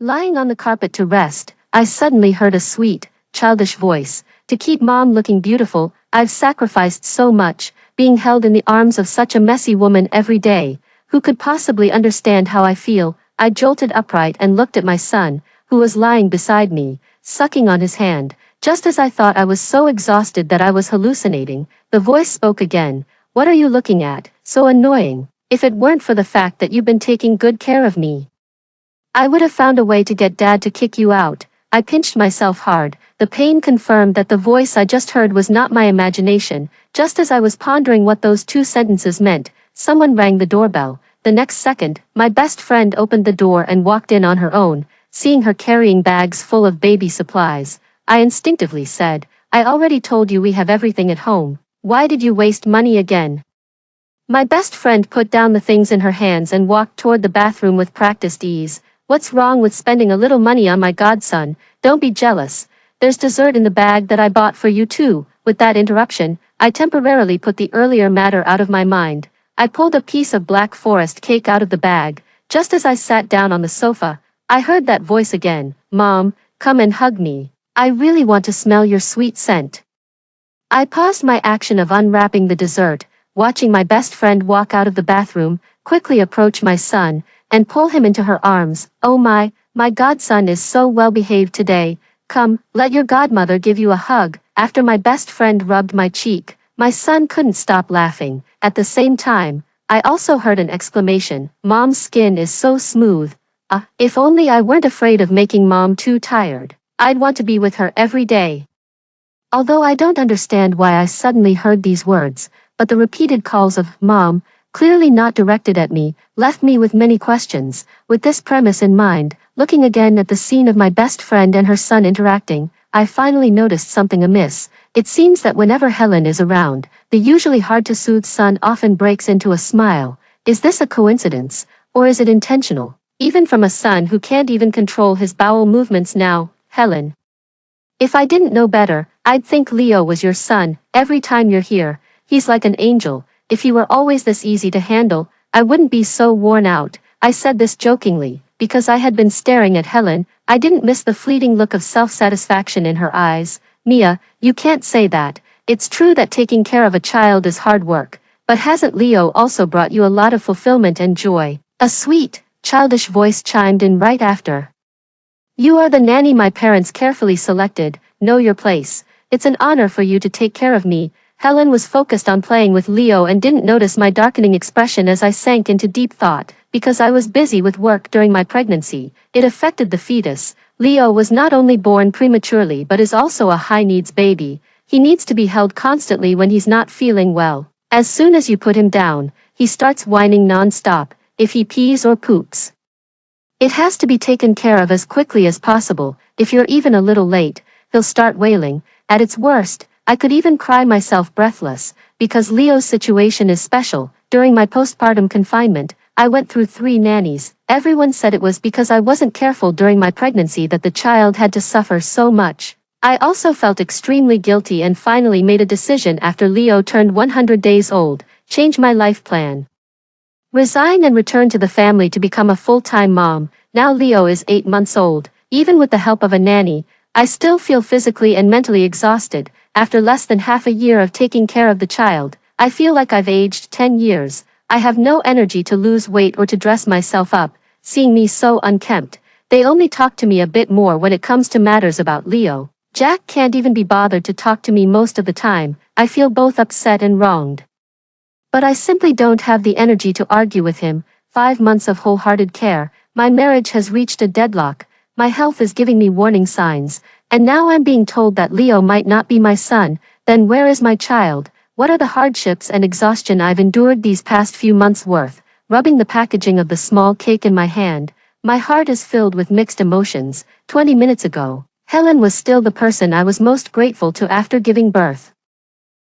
Lying on the carpet to rest, I suddenly heard a sweet, childish voice. To keep mom looking beautiful, I've sacrificed so much, being held in the arms of such a messy woman every day. Who could possibly understand how I feel? I jolted upright and looked at my son, who was lying beside me, sucking on his hand. Just as I thought I was so exhausted that I was hallucinating, the voice spoke again. What are you looking at? So annoying. If it weren't for the fact that you've been taking good care of me, I would have found a way to get Dad to kick you out. I pinched myself hard. The pain confirmed that the voice I just heard was not my imagination. Just as I was pondering what those two sentences meant, someone rang the doorbell. The next second, my best friend opened the door and walked in on her own. Seeing her carrying bags full of baby supplies, I instinctively said, I already told you we have everything at home. Why did you waste money again? My best friend put down the things in her hands and walked toward the bathroom with practiced ease. What's wrong with spending a little money on my godson? Don't be jealous. There's dessert in the bag that I bought for you too. With that interruption, I temporarily put the earlier matter out of my mind. I pulled a piece of Black Forest cake out of the bag. Just as I sat down on the sofa, I heard that voice again. Mom, come and hug me. I really want to smell your sweet scent. I paused my action of unwrapping the dessert, watching my best friend walk out of the bathroom, quickly approach my son, and pull him into her arms. Oh my godson is so well behaved today. Come, let your godmother give you a hug. After my best friend rubbed my cheek, my son couldn't stop laughing. At the same time, I also heard an exclamation. Mom's skin is so smooth. If only I weren't afraid of making mom too tired. I'd want to be with her every day. Although I don't understand why I suddenly heard these words, but the repeated calls of Mom, clearly not directed at me, left me with many questions. With this premise in mind, looking again at the scene of my best friend and her son interacting, I finally noticed something amiss. It seems that whenever Helen is around, the usually hard-to-soothe son often breaks into a smile. Is this a coincidence, or is it intentional? Even from a son who can't even control his bowel movements now, Helen. If I didn't know better, I'd think Leo was your son. Every time you're here, he's like an angel. If he were always this easy to handle, I wouldn't be so worn out. I said this jokingly, because I had been staring at Helen. I didn't miss the fleeting look of self-satisfaction in her eyes. Mia, you can't say that. It's true that taking care of a child is hard work, but hasn't Leo also brought you a lot of fulfillment and joy? A sweet, childish voice chimed in right after. You are the nanny my parents carefully selected. Know your place. It's an honor for you to take care of me. Helen was focused on playing with Leo and didn't notice my darkening expression as I sank into deep thought. Because I was busy with work during my pregnancy, it affected the fetus. Leo was not only born prematurely but is also a high-needs baby. He needs to be held constantly when he's not feeling well. As soon as you put him down, he starts whining non-stop. If he pees or poops, it has to be taken care of as quickly as possible. If you're even a little late, he'll start wailing. At its worst, I could even cry myself breathless, because Leo's situation is special. During my postpartum confinement, I went through 3 nannies. Everyone said it was because I wasn't careful during my pregnancy that the child had to suffer so much. I also felt extremely guilty and finally made a decision after Leo turned 100 days old. Change my life plan. Resign and return to the family to become a full-time mom. Now Leo is 8 months old. Even with the help of a nanny, I still feel physically and mentally exhausted. After less than half a year of taking care of the child, I feel like I've aged 10 years. I have no energy to lose weight or to dress myself up. Seeing me so unkempt, they only talk to me a bit more when it comes to matters about Leo. Jack can't even be bothered to talk to me most of the time. I feel both upset and wronged. But I simply don't have the energy to argue with him. 5 months of wholehearted care, my marriage has reached a deadlock, my health is giving me warning signs, and now I'm being told that Leo might not be my son. Then where is my child? What are the hardships and exhaustion I've endured these past few months worth? Rubbing the packaging of the small cake in my hand, my heart is filled with mixed emotions. 20 minutes ago, Helen was still the person I was most grateful to after giving birth.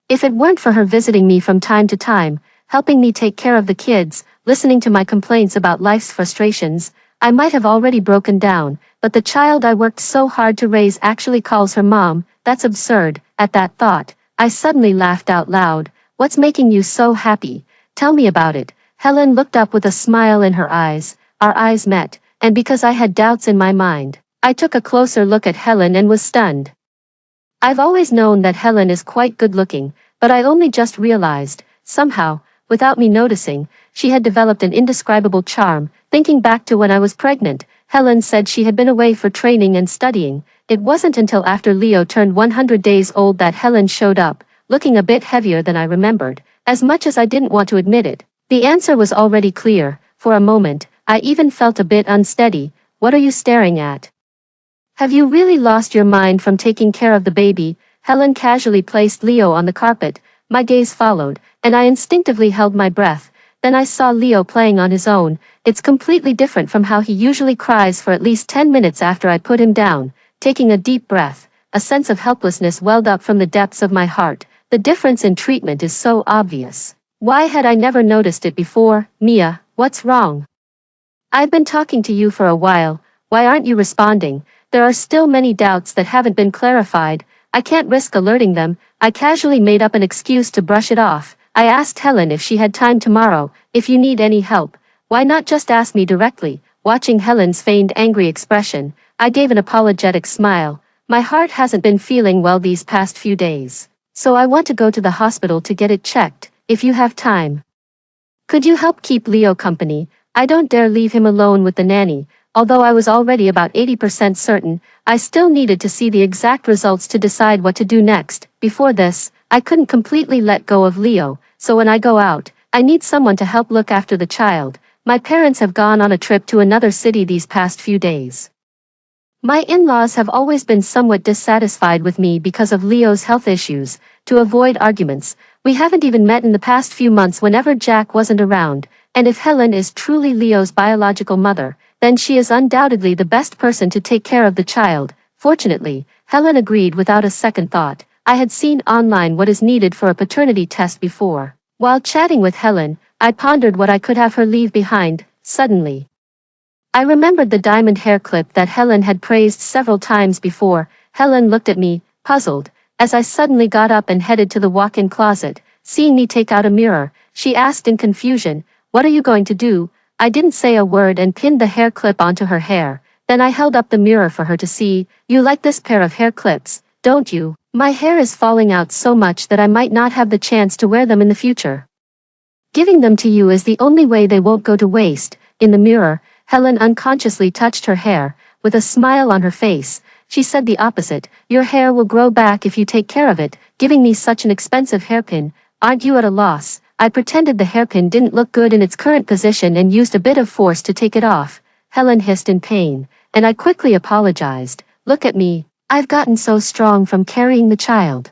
If it weren't for her visiting me from time to time, helping me take care of the kids, listening to my complaints about life's frustrations, I might have already broken down. But the child I worked so hard to raise actually calls her mom. That's absurd. At that thought, I suddenly laughed out loud. What's making you so happy? Tell me about it. Helen looked up with a smile in her eyes. Our eyes met, and because I had doubts in my mind, I took a closer look at Helen and was stunned. I've always known that Helen is quite good-looking, but I only just realized, somehow, without me noticing, she had developed an indescribable charm. Thinking back to when I was pregnant, Helen said she had been away for training and studying. It wasn't until after Leo turned 100 days old that Helen showed up, looking a bit heavier than I remembered, as much as I didn't want to admit it. The answer was already clear. For a moment, I even felt a bit unsteady. What are you staring at? Have you really lost your mind from taking care of the baby? Helen casually placed Leo on the carpet. My gaze followed, and I instinctively held my breath. Then I saw Leo playing on his own. It's completely different from how he usually cries for at least 10 minutes after I put him down. Taking a deep breath, a sense of helplessness welled up from the depths of my heart. The difference in treatment is so obvious. Why had I never noticed it before? Mia, what's wrong? I've been talking to you for a while. Why aren't you responding? There are still many doubts that haven't been clarified. I can't risk alerting them. I casually made up an excuse to brush it off. I asked Helen if she had time tomorrow. If you need any help, why not just ask me directly? Watching Helen's feigned angry expression, I gave an apologetic smile. My heart hasn't been feeling well these past few days, so I want to go to the hospital to get it checked, if you have time. Could you help keep Leo company? I don't dare leave him alone with the nanny. Although I was already about 80% certain, I still needed to see the exact results to decide what to do next. Before this, I couldn't completely let go of Leo, so when I go out, I need someone to help look after the child. My parents have gone on a trip to another city these past few days. My in-laws have always been somewhat dissatisfied with me because of Leo's health issues. To avoid arguments, we haven't even met in the past few months whenever Jack wasn't around, and if Helen is truly Leo's biological mother, then she is undoubtedly the best person to take care of the child. Fortunately, Helen agreed without a second thought. I had seen online what is needed for a paternity test before. While chatting with Helen, I pondered what I could have her leave behind. Suddenly, I remembered the diamond hair clip that Helen had praised several times before. Helen looked at me, puzzled, as I suddenly got up and headed to the walk-in closet. Seeing me take out a mirror, she asked in confusion, "What are you going to do?" I didn't say a word and pinned the hair clip onto her hair. Then I held up the mirror for her to see. "You like this pair of hair clips, don't you? My hair is falling out so much that I might not have the chance to wear them in the future. Giving them to you is the only way they won't go to waste." In the mirror, Helen unconsciously touched her hair. With a smile on her face, she said the opposite. "Your hair will grow back if you take care of it." Giving me such an expensive hairpin. "Aren't you at a loss?" I pretended the hairpin didn't look good in its current position and used a bit of force to take it off. Helen hissed in pain, and I quickly apologized. "Look at me. I've gotten so strong from carrying the child.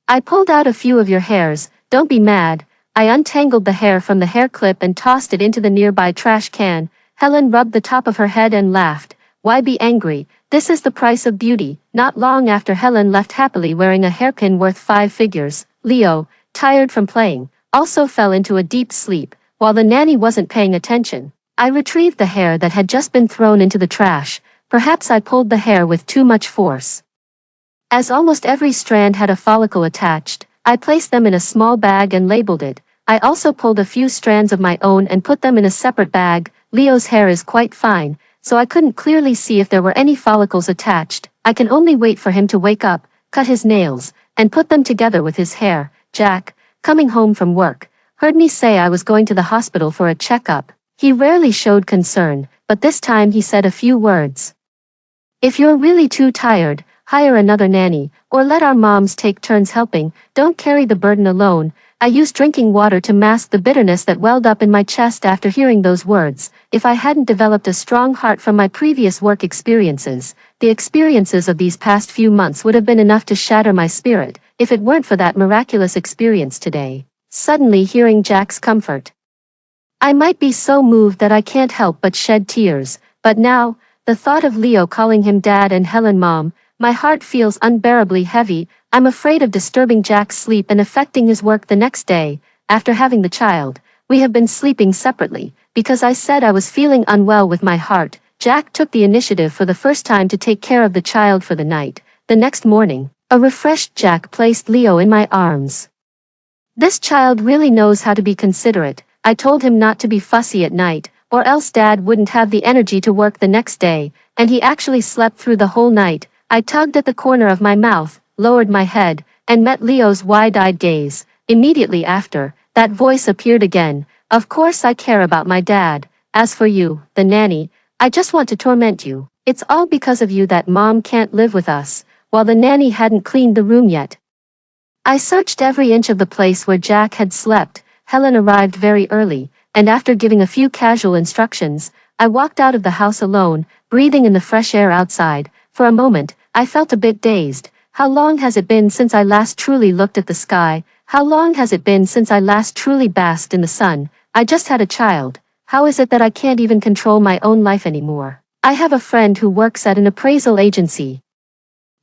I pulled out a few of your hairs. Don't be mad." I untangled the hair from the hair clip and tossed it into the nearby trash can. Helen rubbed the top of her head and laughed. "Why be angry? This is the price of beauty." Not long after, Helen left happily wearing a hairpin worth 5 figures. Leo, tired from playing, also fell into a deep sleep. While the nanny wasn't paying attention, I retrieved the hair that had just been thrown into the trash. Perhaps I pulled the hair with too much force. As almost every strand had a follicle attached, I placed them in a small bag and labeled it. I also pulled a few strands of my own and put them in a separate bag. Leo's hair is quite fine, so I couldn't clearly see if there were any follicles attached. I can only wait for him to wake up, cut his nails, and put them together with his hair. Jack, coming home from work, heard me say I was going to the hospital for a checkup. He rarely showed concern, but this time he said a few words. "If you're really too tired, hire another nanny, or let our moms take turns helping. Don't carry the burden alone." I used drinking water to mask the bitterness that welled up in my chest after hearing those words. If I hadn't developed a strong heart from my previous work experiences, the experiences of these past few months would have been enough to shatter my spirit, if it weren't for that miraculous experience today. Suddenly hearing Jack's comfort, I might be so moved that I can't help but shed tears. But now, the thought of Leo calling him dad and Helen mom, my heart feels unbearably heavy. I'm afraid of disturbing Jack's sleep and affecting his work the next day. After having the child, we have been sleeping separately. Because I said I was feeling unwell with my heart, Jack took the initiative for the first time to take care of the child for the night. The next morning, a refreshed Jack placed Leo in my arms. "This child really knows how to be considerate." I told him not to be fussy at night. or else Dad wouldn't have the energy to work the next day, and he actually slept through the whole night. I tugged at the corner of my mouth, lowered my head, and met Leo's wide-eyed gaze. Immediately after, that voice appeared again. Of course I care about my dad. As for you, the nanny, I just want to torment you. It's all because of you that Mom can't live with us, while the nanny hadn't cleaned the room yet. I searched every inch of the place where Jack had slept. Helen arrived very early, and after giving a few casual instructions, I walked out of the house alone, breathing in the fresh air outside. For a moment, I felt a bit dazed. How long has it been since I last truly looked at the sky? How long has it been since I last truly basked in the sun? I just had a child. How is it that I can't even control my own life anymore? I have a friend who works at an appraisal agency.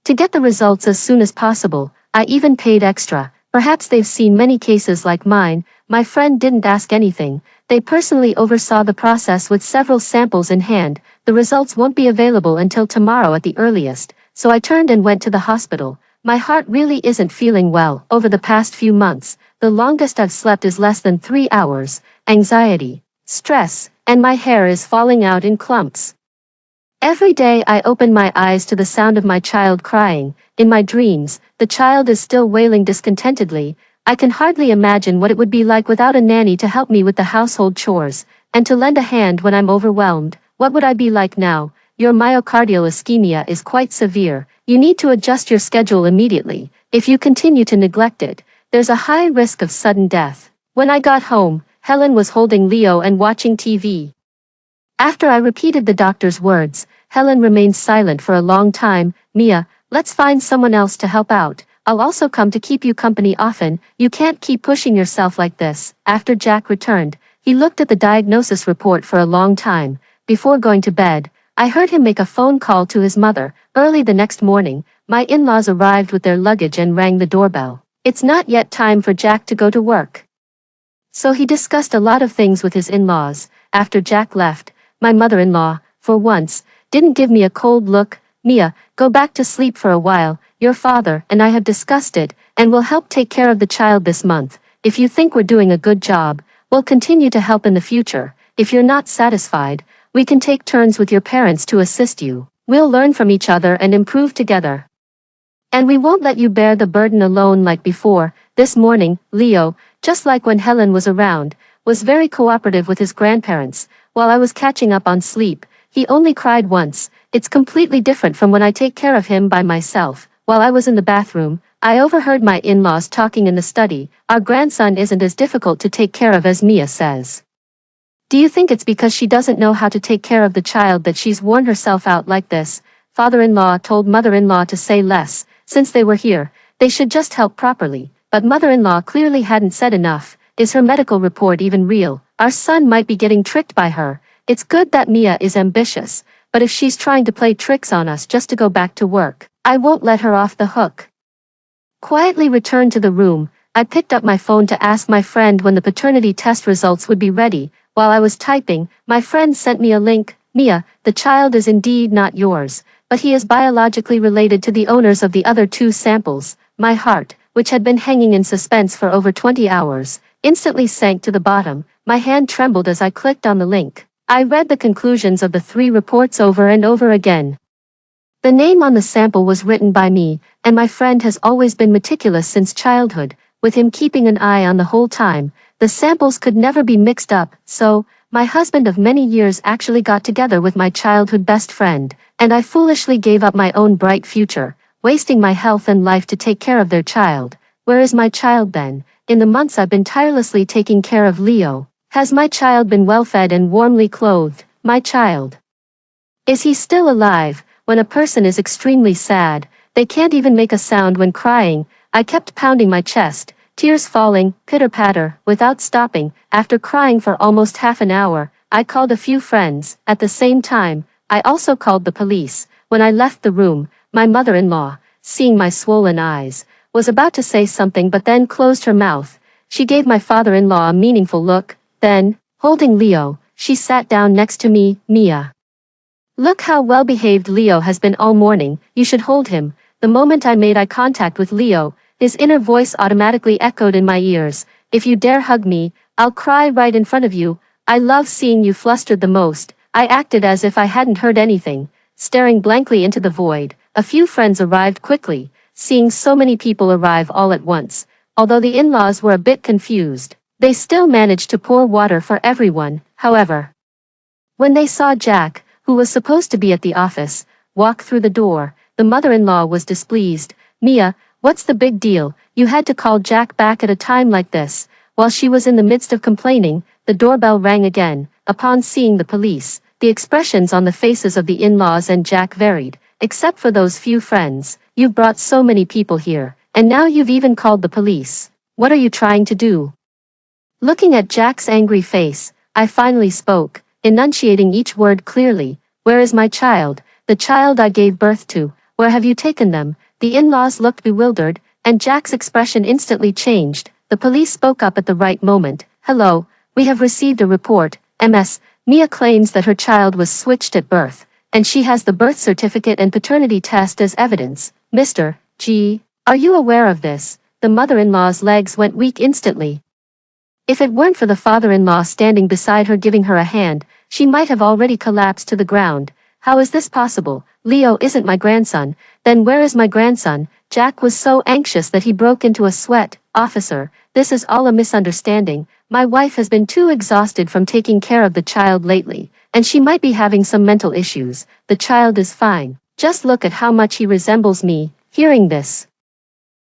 To get the results as soon as possible, I even paid extra. Perhaps they've seen many cases like mine. My friend didn't ask anything. They personally oversaw the process with several samples in hand. The results won't be available until tomorrow at the earliest, so I turned and went to the hospital. My heart really isn't feeling well. Over the past few months, the longest I've slept is less than 3 hours. Anxiety, stress, and my hair is falling out in clumps. Every day I open my eyes to the sound of my child crying. In my dreams, the child is still wailing discontentedly. I can hardly imagine what it would be like without a nanny to help me with the household chores, and to lend a hand when I'm overwhelmed. What would I be like now? Your myocardial ischemia is quite severe. You need to adjust your schedule immediately. If you continue to neglect it, there's a high risk of sudden death. When I got home, Helen was holding Leo and watching TV. After I repeated the doctor's words, Helen remained silent for a long time. Mia, let's find someone else to help out. I'll also come to keep you company often. You can't keep pushing yourself like this. After Jack returned, he looked at the diagnosis report for a long time. Before going to bed, I heard him make a phone call to his mother. Early the next morning, my in-laws arrived with their luggage and rang the doorbell. It's not yet time for Jack to go to work. So he discussed a lot of things with his in-laws. After Jack left, my mother-in-law, for once, didn't give me a cold look. Mia, go back to sleep for a while. Your father and I have discussed it, and will help take care of the child this month. If you think we're doing a good job, we'll continue to help in the future. If you're not satisfied, we can take turns with your parents to assist you. We'll learn from each other and improve together. And we won't let you bear the burden alone like before. This morning, Leo, just like when Helen was around, was very cooperative with his grandparents. While I was catching up on sleep, he only cried once. It's completely different from when I take care of him by myself. While I was in the bathroom, I overheard my in-laws talking in the study. Our grandson isn't as difficult to take care of as Mia says. Do you think it's because she doesn't know how to take care of the child that she's worn herself out like this? Father-in-law told mother-in-law to say less. Since they were here, they should just help properly. But mother-in-law clearly hadn't said enough. Is her medical report even real? Our son might be getting tricked by her. It's good that Mia is ambitious, but if she's trying to play tricks on us just to go back to work, I won't let her off the hook. Quietly returned to the room, I picked up my phone to ask my friend when the paternity test results would be ready. While I was typing, my friend sent me a link. Mia, the child is indeed not yours, but he is biologically related to the owners of the other 2 samples. My heart, which had been hanging in suspense for over 20 hours, instantly sank to the bottom. My hand trembled as I clicked on the link. I read the conclusions of the 3 reports over and over again. The name on the sample was written by me, and my friend has always been meticulous since childhood, with him keeping an eye on the whole time. The samples could never be mixed up, so, my husband of many years actually got together with my childhood best friend, and I foolishly gave up my own bright future, wasting my health and life to take care of their child. Where is my child then? In the months I've been tirelessly taking care of Leo, has my child been well fed and warmly clothed? My child. Is he still alive? When a person is extremely sad, they can't even make a sound when crying. I kept pounding my chest, tears falling, pitter-patter, without stopping. After crying for almost half an hour, I called a few friends. At the same time, I also called the police. When I left the room, my mother-in-law, seeing my swollen eyes, was about to say something but then closed her mouth. She gave my father-in-law a meaningful look. Then, holding Leo, she sat down next to me. Mia, look how well-behaved Leo has been all morning. You should hold him. The moment I made eye contact with Leo, his inner voice automatically echoed in my ears. If you dare hug me, I'll cry right in front of you. I love seeing you flustered the most. I acted as if I hadn't heard anything, staring blankly into the void. A few friends arrived quickly, seeing so many people arrive all at once. Although the in-laws were a bit confused, they still managed to pour water for everyone. However, when they saw Jack, who was supposed to be at the office, walk through the door, the mother-in-law was displeased. Mia, what's the big deal? You had to call Jack back at a time like this. While she was in the midst of complaining, the doorbell rang again. Upon seeing the police, the expressions on the faces of the in-laws and Jack varied, except for those few friends. You've brought so many people here, and now you've even called the police. What are you trying to do? Looking at Jack's angry face, I finally spoke, enunciating each word clearly. Where is my child? The child I gave birth to. Where have you taken them? The in-laws looked bewildered, and Jack's expression instantly changed. The police spoke up at the right moment. Hello, we have received a report. Ms. Mia claims that her child was switched at birth, and she has the birth certificate and paternity test as evidence. Mr. G, are you aware of this? The mother-in-law's legs went weak instantly. If it weren't for the father-in-law standing beside her giving her a hand, she might have already collapsed to the ground. How is this possible? Leo isn't my grandson. Then where is my grandson? Jack was so anxious that he broke into a sweat. Officer, this is all a misunderstanding. My wife has been too exhausted from taking care of the child lately, and she might be having some mental issues. The child is fine. Just look at how much he resembles me. Hearing this,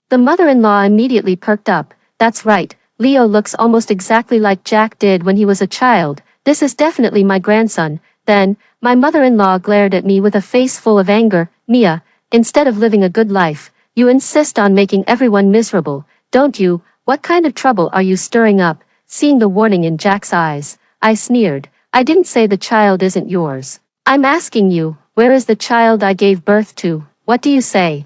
the mother-in-law immediately perked up. That's right. Leo looks almost exactly like Jack did when he was a child. This is definitely my grandson. Then, my mother-in-law glared at me with a face full of anger. Mia, instead of living a good life, you insist on making everyone miserable, don't you? What kind of trouble are you stirring up? Seeing the warning in Jack's eyes, I sneered. I didn't say the child isn't yours. I'm asking you, where is the child I gave birth to? What do you say?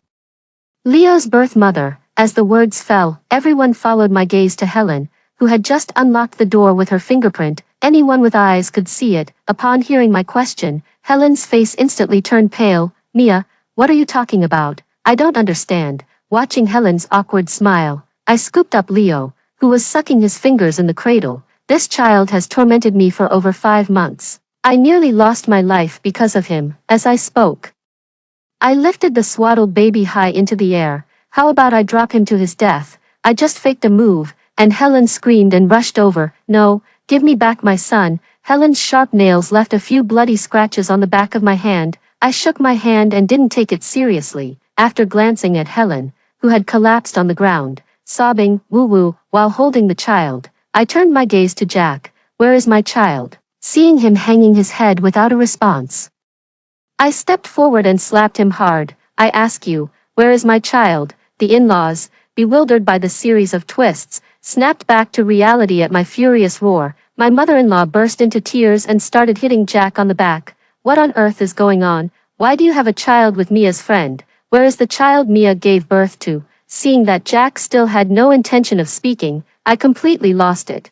Leo's birth mother. As the words fell, everyone followed my gaze to Helen, who had just unlocked the door with her fingerprint. Anyone with eyes could see it. Upon hearing my question, Helen's face instantly turned pale. Mia, what are you talking about? I don't understand. Watching Helen's awkward smile, I scooped up Leo, who was sucking his fingers in the cradle. This child has tormented me for over 5 months. I nearly lost my life because of him. As I spoke, I lifted the swaddled baby high into the air. How about I drop him to his death? I just faked a move, and Helen screamed and rushed over. No, give me back my son. Helen's sharp nails left a few bloody scratches on the back of my hand. I shook my hand and didn't take it seriously. After glancing at Helen, who had collapsed on the ground, sobbing, woo-woo, while holding the child, I turned my gaze to Jack. Where is my child? Seeing him hanging his head without a response, I stepped forward and slapped him hard. I ask you, where is my child? The in-laws, bewildered by the series of twists, snapped back to reality at my furious roar. My mother-in-law burst into tears and started hitting Jack on the back. What on earth is going on? Why do you have a child with Mia's friend? Where is the child Mia gave birth to? Seeing that Jack still had no intention of speaking, I completely lost it.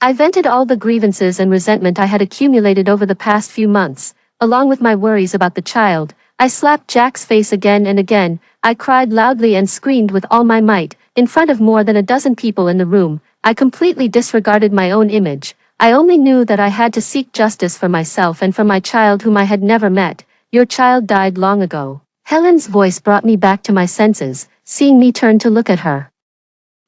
I vented all the grievances and resentment I had accumulated over the past few months, along with my worries about the child. I slapped Jack's face again and again. I cried loudly and screamed with all my might, in front of more than a dozen people in the room. I completely disregarded my own image. I only knew that I had to seek justice for myself and for my child whom I had never met. Your child died long ago. Helen's voice brought me back to my senses, seeing me turn to look at her.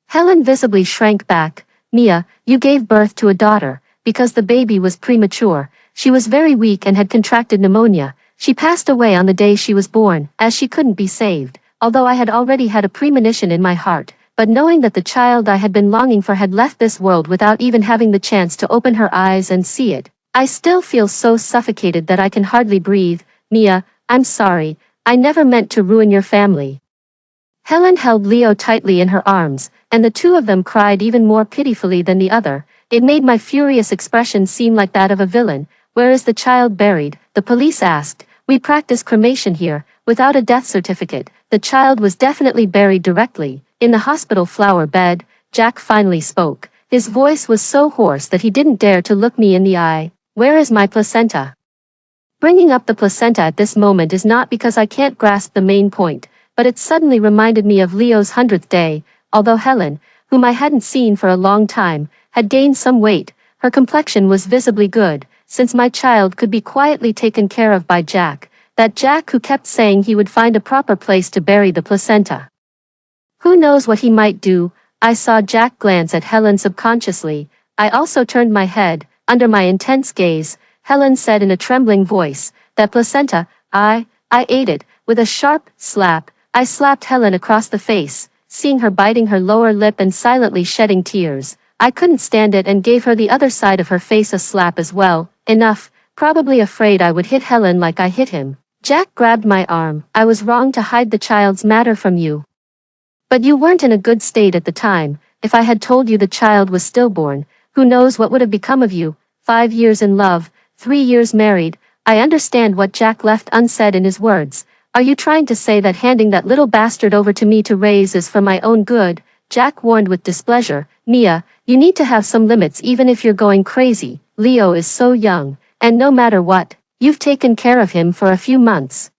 Helen visibly shrank back. Mia, you gave birth to a daughter, because the baby was premature. She was very weak and had contracted pneumonia. She passed away on the day she was born, as she couldn't be saved. Although I had already had a premonition in my heart, but knowing that the child I had been longing for had left this world without even having the chance to open her eyes and see it, I still feel so suffocated that I can hardly breathe. Mia, I'm sorry. I never meant to ruin your family. Helen held Leo tightly in her arms, and the two of them cried even more pitifully than the other. It made my furious expression seem like that of a villain. Where is the child buried? The police asked. We practice cremation here, without a death certificate. The child was definitely buried directly, in the hospital flower bed. Jack finally spoke. His voice was so hoarse that he didn't dare to look me in the eye. Where is my placenta? Bringing up the placenta at this moment is not because I can't grasp the main point, but it suddenly reminded me of Leo's 100th day. Although Helen, whom I hadn't seen for a long time, had gained some weight, Her complexion was visibly good, since my child could be quietly taken care of by Jack, that Jack who kept saying he would find a proper place to bury the placenta. Who knows what he might do? I saw Jack glance at Helen subconsciously. I also turned my head. Under my intense gaze, Helen said in a trembling voice, "That placenta, I ate it." With a sharp slap, I slapped Helen across the face, seeing her biting her lower lip and silently shedding tears. I couldn't stand it and gave her the other side of her face a slap as well. Enough, probably afraid I would hit Helen like I hit him. Jack grabbed my arm. "I was wrong to hide the child's matter from you. But you weren't in a good state at the time. If I had told you the child was stillborn, who knows what would have become of you? 5 years in love, 3 years married." I understand what Jack left unsaid in his words. "Are you trying to say that handing that little bastard over to me to raise is for my own good?" Jack warned with displeasure. "Mia, you need to have some limits even if you're going crazy. Leo is so young, and no matter what, you've taken care of him for a few months.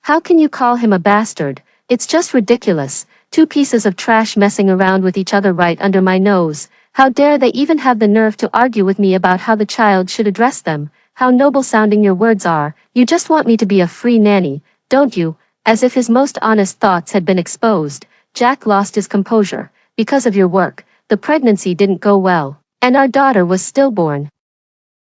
How can you call him a bastard? It's just ridiculous. 2 pieces of trash messing around with each other right under my nose. How dare they even have the nerve to argue with me about how the child should address them? How noble-sounding your words are. You just want me to be a free nanny, don't you?" As if his most honest thoughts had been exposed, Jack lost his composure. "Because of your work, the pregnancy didn't go well, and our daughter was stillborn.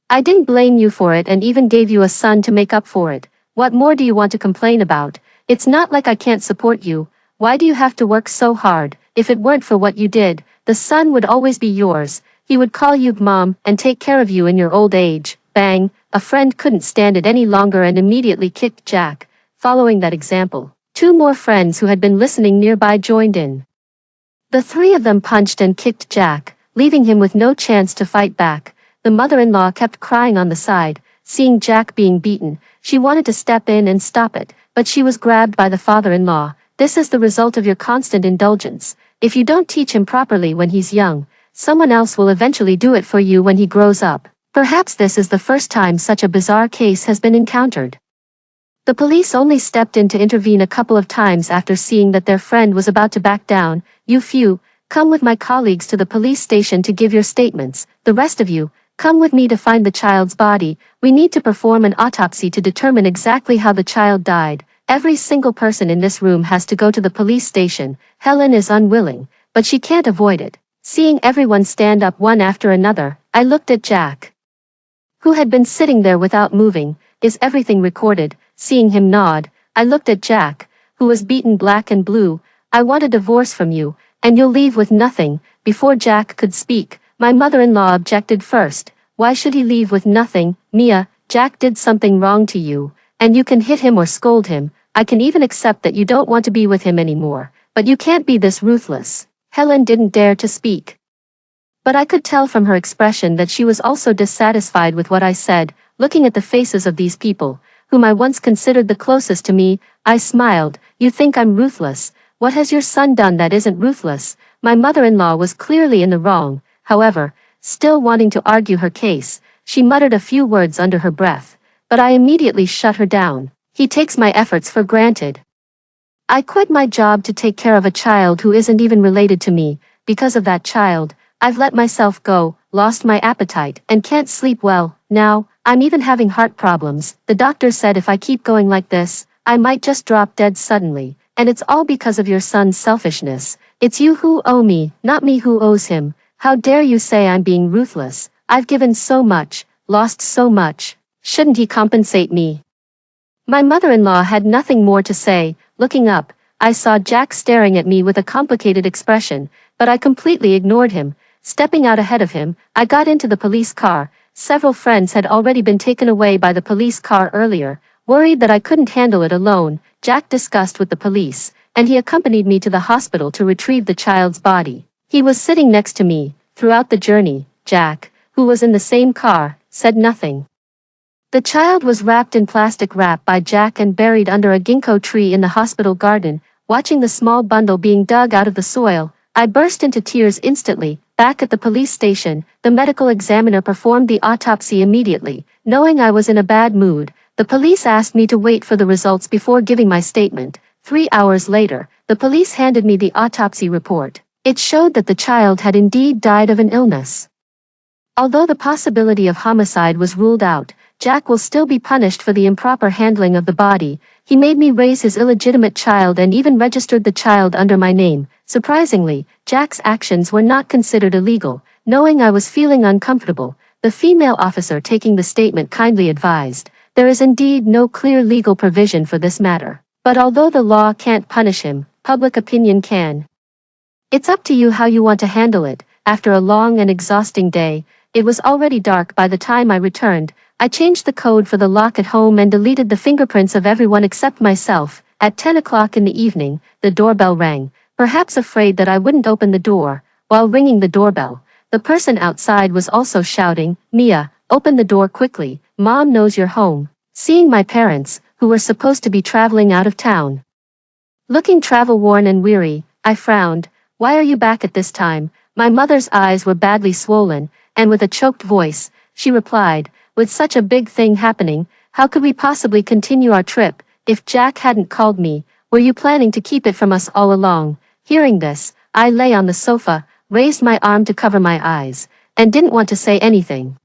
I didn't blame you for it and even gave you a son to make up for it. What more do you want to complain about? It's not like I can't support you. Why do you have to work so hard? If it weren't for what you did, the son would always be yours. He would call you mom and take care of you in your old age." Bang! A friend couldn't stand it any longer and immediately kicked Jack. Following that example, 2 more friends who had been listening nearby joined in. The 3 of them punched and kicked Jack, leaving him with no chance to fight back. The mother-in-law kept crying on the side. Seeing Jack being beaten, she wanted to step in and stop it, but she was grabbed by the father-in-law. "This is the result of your constant indulgence. If you don't teach him properly when he's young, someone else will eventually do it for you when he grows up." Perhaps this is the first time such a bizarre case has been encountered. The police only stepped in to intervene a couple of times after seeing that their friend was about to back down. "You few, come with my colleagues to the police station to give your statements. The rest of you, come with me to find the child's body. We need to perform an autopsy to determine exactly how the child died." Every single person in this room has to go to the police station. Helen is unwilling, but she can't avoid it. Seeing everyone stand up one after another, I looked at Jack, who had been sitting there without moving. "Is everything recorded?" Seeing him nod, I looked at Jack, who was beaten black and blue. "I want a divorce from you, and you'll leave with nothing." Before Jack could speak, my mother-in-law objected first. "Why should he leave with nothing? Mia, Jack did something wrong to you, and you can hit him or scold him. I can even accept that you don't want to be with him anymore, but you can't be this ruthless." Helen didn't dare to speak, but I could tell from her expression that she was also dissatisfied with what I said. Looking at the faces of these people, whom I once considered the closest to me, I smiled. "You think I'm ruthless? What has your son done that isn't ruthless?" My mother-in-law was clearly in the wrong. However, still wanting to argue her case, she muttered a few words under her breath, but I immediately shut her down. "He takes my efforts for granted. I quit my job to take care of a child who isn't even related to me. Because of that child, I've let myself go, lost my appetite, and can't sleep well. Now, I'm even having heart problems. The doctor said if I keep going like this, I might just drop dead suddenly. And it's all because of your son's selfishness. It's you who owe me, not me who owes him. How dare you say I'm being ruthless? I've given so much, lost so much. Shouldn't he compensate me?" My mother-in-law had nothing more to say. Looking up, I saw Jack staring at me with a complicated expression, but I completely ignored him. Stepping out ahead of him, I got into the police car. Several friends had already been taken away by the police car earlier. Worried that I couldn't handle it alone, Jack discussed with the police, and he accompanied me to the hospital to retrieve the child's body. He was sitting next to me. Throughout the journey, Jack, who was in the same car, said nothing. The child was wrapped in plastic wrap by Jack and buried under a ginkgo tree in the hospital garden. Watching the small bundle being dug out of the soil, I burst into tears instantly. Back at the police station, the medical examiner performed the autopsy immediately. Knowing I was in a bad mood, the police asked me to wait for the results before giving my statement. 3 hours later, the police handed me the autopsy report. It showed that the child had indeed died of an illness. Although the possibility of homicide was ruled out, Jack will still be punished for the improper handling of the body. He made me raise his illegitimate child and even registered the child under my name. Surprisingly, Jack's actions were not considered illegal. Knowing I was feeling uncomfortable, the female officer taking the statement kindly advised, "There is indeed no clear legal provision for this matter. But although the law can't punish him, public opinion can. It's up to you how you want to handle it." After a long and exhausting day, it was already dark by the time I returned. I changed the code for the lock at home and deleted the fingerprints of everyone except myself. At 10 o'clock in the evening, the doorbell rang, perhaps afraid that I wouldn't open the door. While ringing the doorbell, the person outside was also shouting, "Mia, open the door quickly, Mom knows you're home." Seeing my parents, who were supposed to be traveling out of town, looking travel-worn and weary, I frowned. "Why are you back at this time?" My mother's eyes were badly swollen, and with a choked voice, she replied, "With such a big thing happening, how could we possibly continue our trip? If Jack hadn't called me, were you planning to keep it from us all along?" Hearing this, I lay on the sofa, raised my arm to cover my eyes, and didn't want to say anything.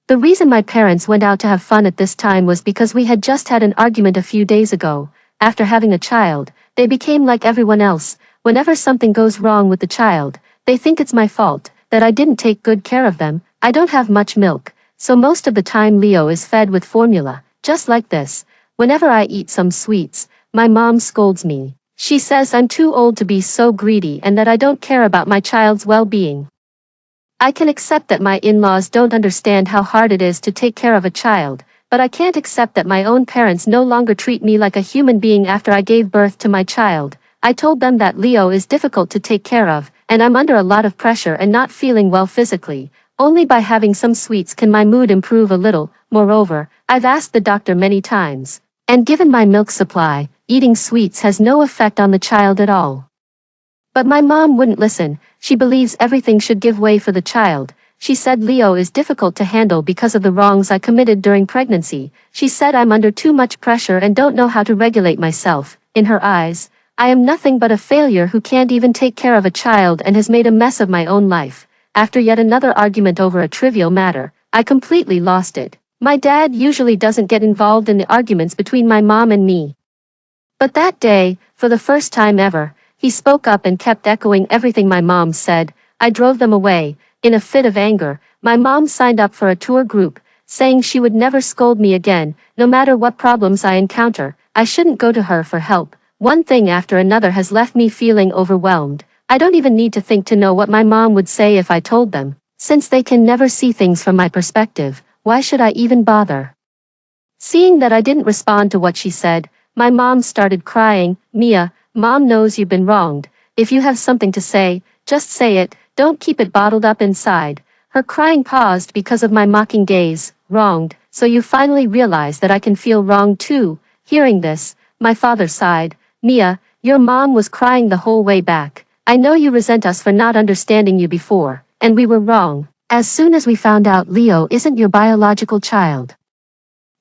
The reason my parents went out to have fun at this time was because we had just had an argument a few days ago. After having a child, they became like everyone else. Whenever something goes wrong with the child, they think it's my fault, that I didn't take good care of them. I don't have much milk, so most of the time Leo is fed with formula, just like this. Whenever I eat some sweets, my mom scolds me. She says I'm too old to be so greedy and that I don't care about my child's well-being. I can accept that my in-laws don't understand how hard it is to take care of a child, but I can't accept that my own parents no longer treat me like a human being after I gave birth to my child. I told them that Leo is difficult to take care of, and I'm under a lot of pressure and not feeling well physically. Only by having some sweets can my mood improve a little. Moreover, I've asked the doctor many times, and given my milk supply, eating sweets has no effect on the child at all. But my mom wouldn't listen. She believes everything should give way for the child. She said Leo is difficult to handle because of the wrongs I committed during pregnancy. She said I'm under too much pressure and don't know how to regulate myself. In her eyes, I am nothing but a failure who can't even take care of a child and has made a mess of my own life. After yet another argument over a trivial matter, I completely lost it. My dad usually doesn't get involved in the arguments between my mom and me. But that day, for the first time ever, he spoke up and kept echoing everything my mom said. I drove them away. In a fit of anger, my mom signed up for a tour group, saying she would never scold me again. No matter what problems I encounter, I shouldn't go to her for help. One thing after another has left me feeling overwhelmed. I don't even need to think to know what my mom would say if I told them. Since they can never see things from my perspective, why should I even bother? Seeing that I didn't respond to what she said, my mom started crying. "Mia, Mom knows you've been wronged. If you have something to say, just say it, don't keep it bottled up inside." Her crying paused because of my mocking gaze. "Wronged, so you finally realize that I can feel wronged too." Hearing this, my father sighed. "Mia, your mom was crying the whole way back. I know you resent us for not understanding you before, and we were wrong. As soon as we found out Leo isn't your biological child,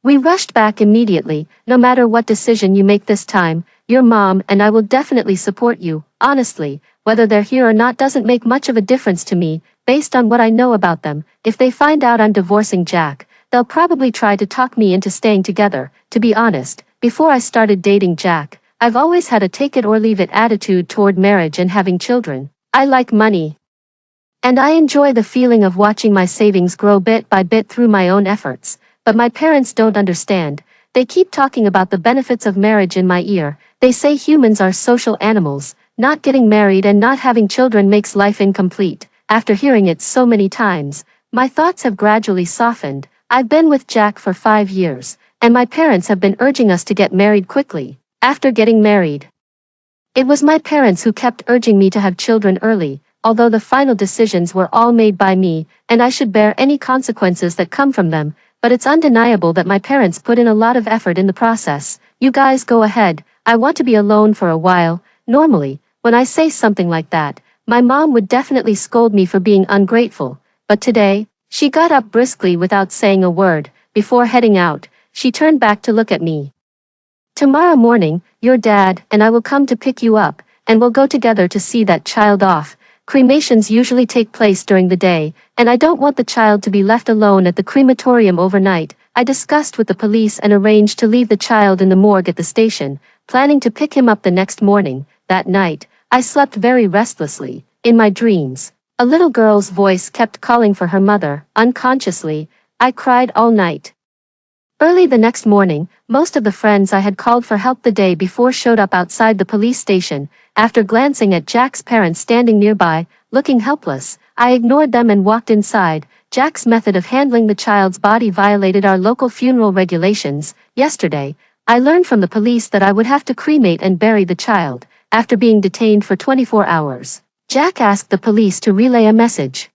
we rushed back immediately. No matter what decision you make this time, your mom and I will definitely support you. Honestly, whether they're here or not doesn't make much of a difference to me, based on what I know about them. If they find out I'm divorcing Jack, they'll probably try to talk me into staying together. To be honest, before I started dating Jack, I've always had a take-it-or-leave-it attitude toward marriage and having children. I like money, and I enjoy the feeling of watching my savings grow bit by bit through my own efforts. But my parents don't understand. They keep talking about the benefits of marriage in my ear. They say humans are social animals. Not getting married and not having children makes life incomplete. After hearing it so many times, my thoughts have gradually softened. I've been with Jack for 5 years, and my parents have been urging us to get married quickly. After getting married, it was my parents who kept urging me to have children early, although the final decisions were all made by me, and I should bear any consequences that come from them. But it's undeniable that my parents put in a lot of effort in the process. You guys go ahead. I want to be alone for a while. Normally, when I say something like that, my mom would definitely scold me for being ungrateful. But today, she got up briskly without saying a word. Before heading out, she turned back to look at me. "Tomorrow morning, your dad and I will come to pick you up, and we'll go together to see that child off." Cremations usually take place during the day, and I don't want the child to be left alone at the crematorium overnight. I discussed with the police and arranged to leave the child in the morgue at the station, planning to pick him up the next morning. That night, I slept very restlessly. In my dreams, a little girl's voice kept calling for her mother. Unconsciously, I cried all night. Early the next morning, most of the friends I had called for help the day before showed up outside the police station. After glancing at Jack's parents standing nearby, looking helpless, I ignored them and walked inside. Jack's method of handling the child's body violated our local funeral regulations. Yesterday, I learned from the police that I would have to cremate and bury the child, after being detained for 24 hours. Jack asked the police to relay a message.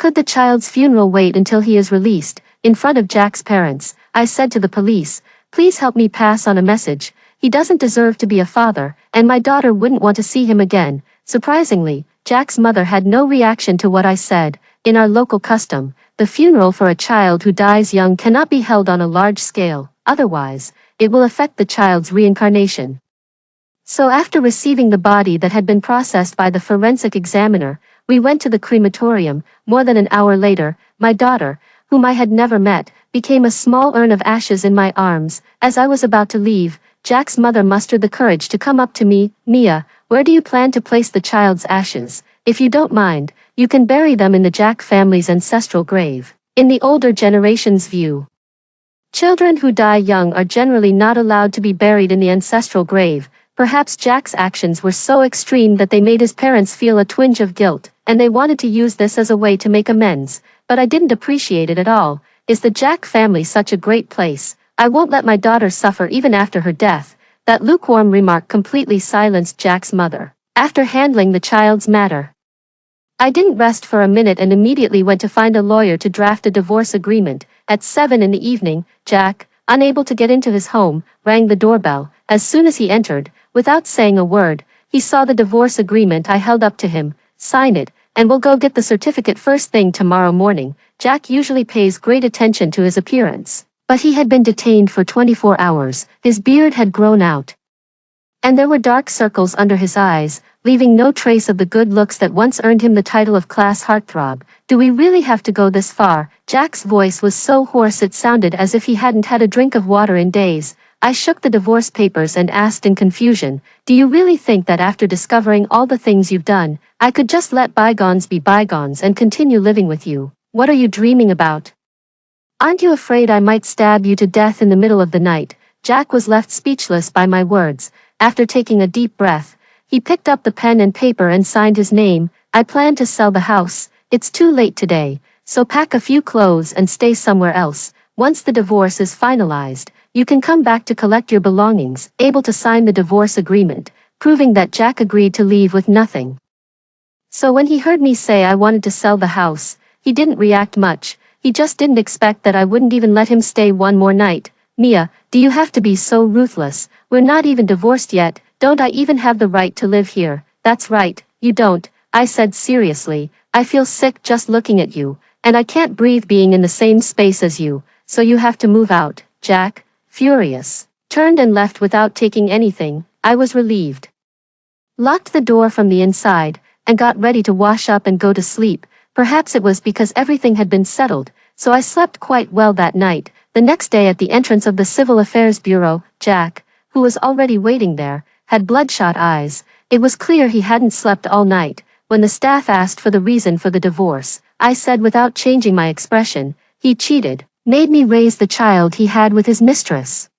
Could the child's funeral wait until he is released? In front of Jack's parents, I said to the police, please help me pass on a message. He doesn't deserve to be a father, and my daughter wouldn't want to see him again. Surprisingly, Jack's mother had no reaction to what I said. In our local custom, the funeral for a child who dies young cannot be held on a large scale, otherwise, it will affect the child's reincarnation. So after receiving the body that had been processed by the forensic examiner, we went to the crematorium. More than an hour later, my daughter, whom I had never met, became a small urn of ashes in my arms. As I was about to leave, Jack's mother mustered the courage to come up to me. Mia, where do you plan to place the child's ashes? If you don't mind, you can bury them in the Jack family's ancestral grave. In the older generation's view, children who die young are generally not allowed to be buried in the ancestral grave. Perhaps Jack's actions were so extreme that they made his parents feel a twinge of guilt, and they wanted to use this as a way to make amends. But I didn't appreciate it at all. Is the Jack family such a great place? I won't let my daughter suffer even after her death. That lukewarm remark completely silenced Jack's mother. After handling the child's matter, I didn't rest for a minute and immediately went to find a lawyer to draft a divorce agreement. At 7 in the evening, Jack, unable to get into his home, rang the doorbell. As soon as he entered, without saying a word, he saw the divorce agreement I held up to him. Sign it, and we'll go get the certificate first thing tomorrow morning. Jack usually pays great attention to his appearance, but he had been detained for 24 hours. His beard had grown out, and there were dark circles under his eyes, leaving no trace of the good looks that once earned him the title of class heartthrob. Do we really have to go this far? Jack's voice was so hoarse it sounded as if he hadn't had a drink of water in days. I shook the divorce papers and asked in confusion, do you really think that after discovering all the things you've done, I could just let bygones be bygones and continue living with you? What are you dreaming about? Aren't you afraid I might stab you to death in the middle of the night? Jack was left speechless by my words. After taking a deep breath, he picked up the pen and paper and signed his name. I plan to sell the house. It's too late today, so pack a few clothes and stay somewhere else. Once the divorce is finalized, you can come back to collect your belongings. Able to sign the divorce agreement, proving that Jack agreed to leave with nothing. So when he heard me say I wanted to sell the house, he didn't react much. He just didn't expect that I wouldn't even let him stay one more night. Mia, do you have to be so ruthless? We're not even divorced yet. Don't I even have the right to live here? That's right, you don't, I said seriously. I feel sick just looking at you, and I can't breathe being in the same space as you, so you have to move out. Jack, furious, turned and left without taking anything. I was relieved, locked the door from the inside, and got ready to wash up and go to sleep. Perhaps it was because everything had been settled, so I slept quite well that night. The next day at the entrance of the Civil Affairs Bureau, Jack, who was already waiting there, had bloodshot eyes. It was clear he hadn't slept all night. When the staff asked for the reason for the divorce, I said without changing my expression, he cheated, made me raise the child he had with his mistress,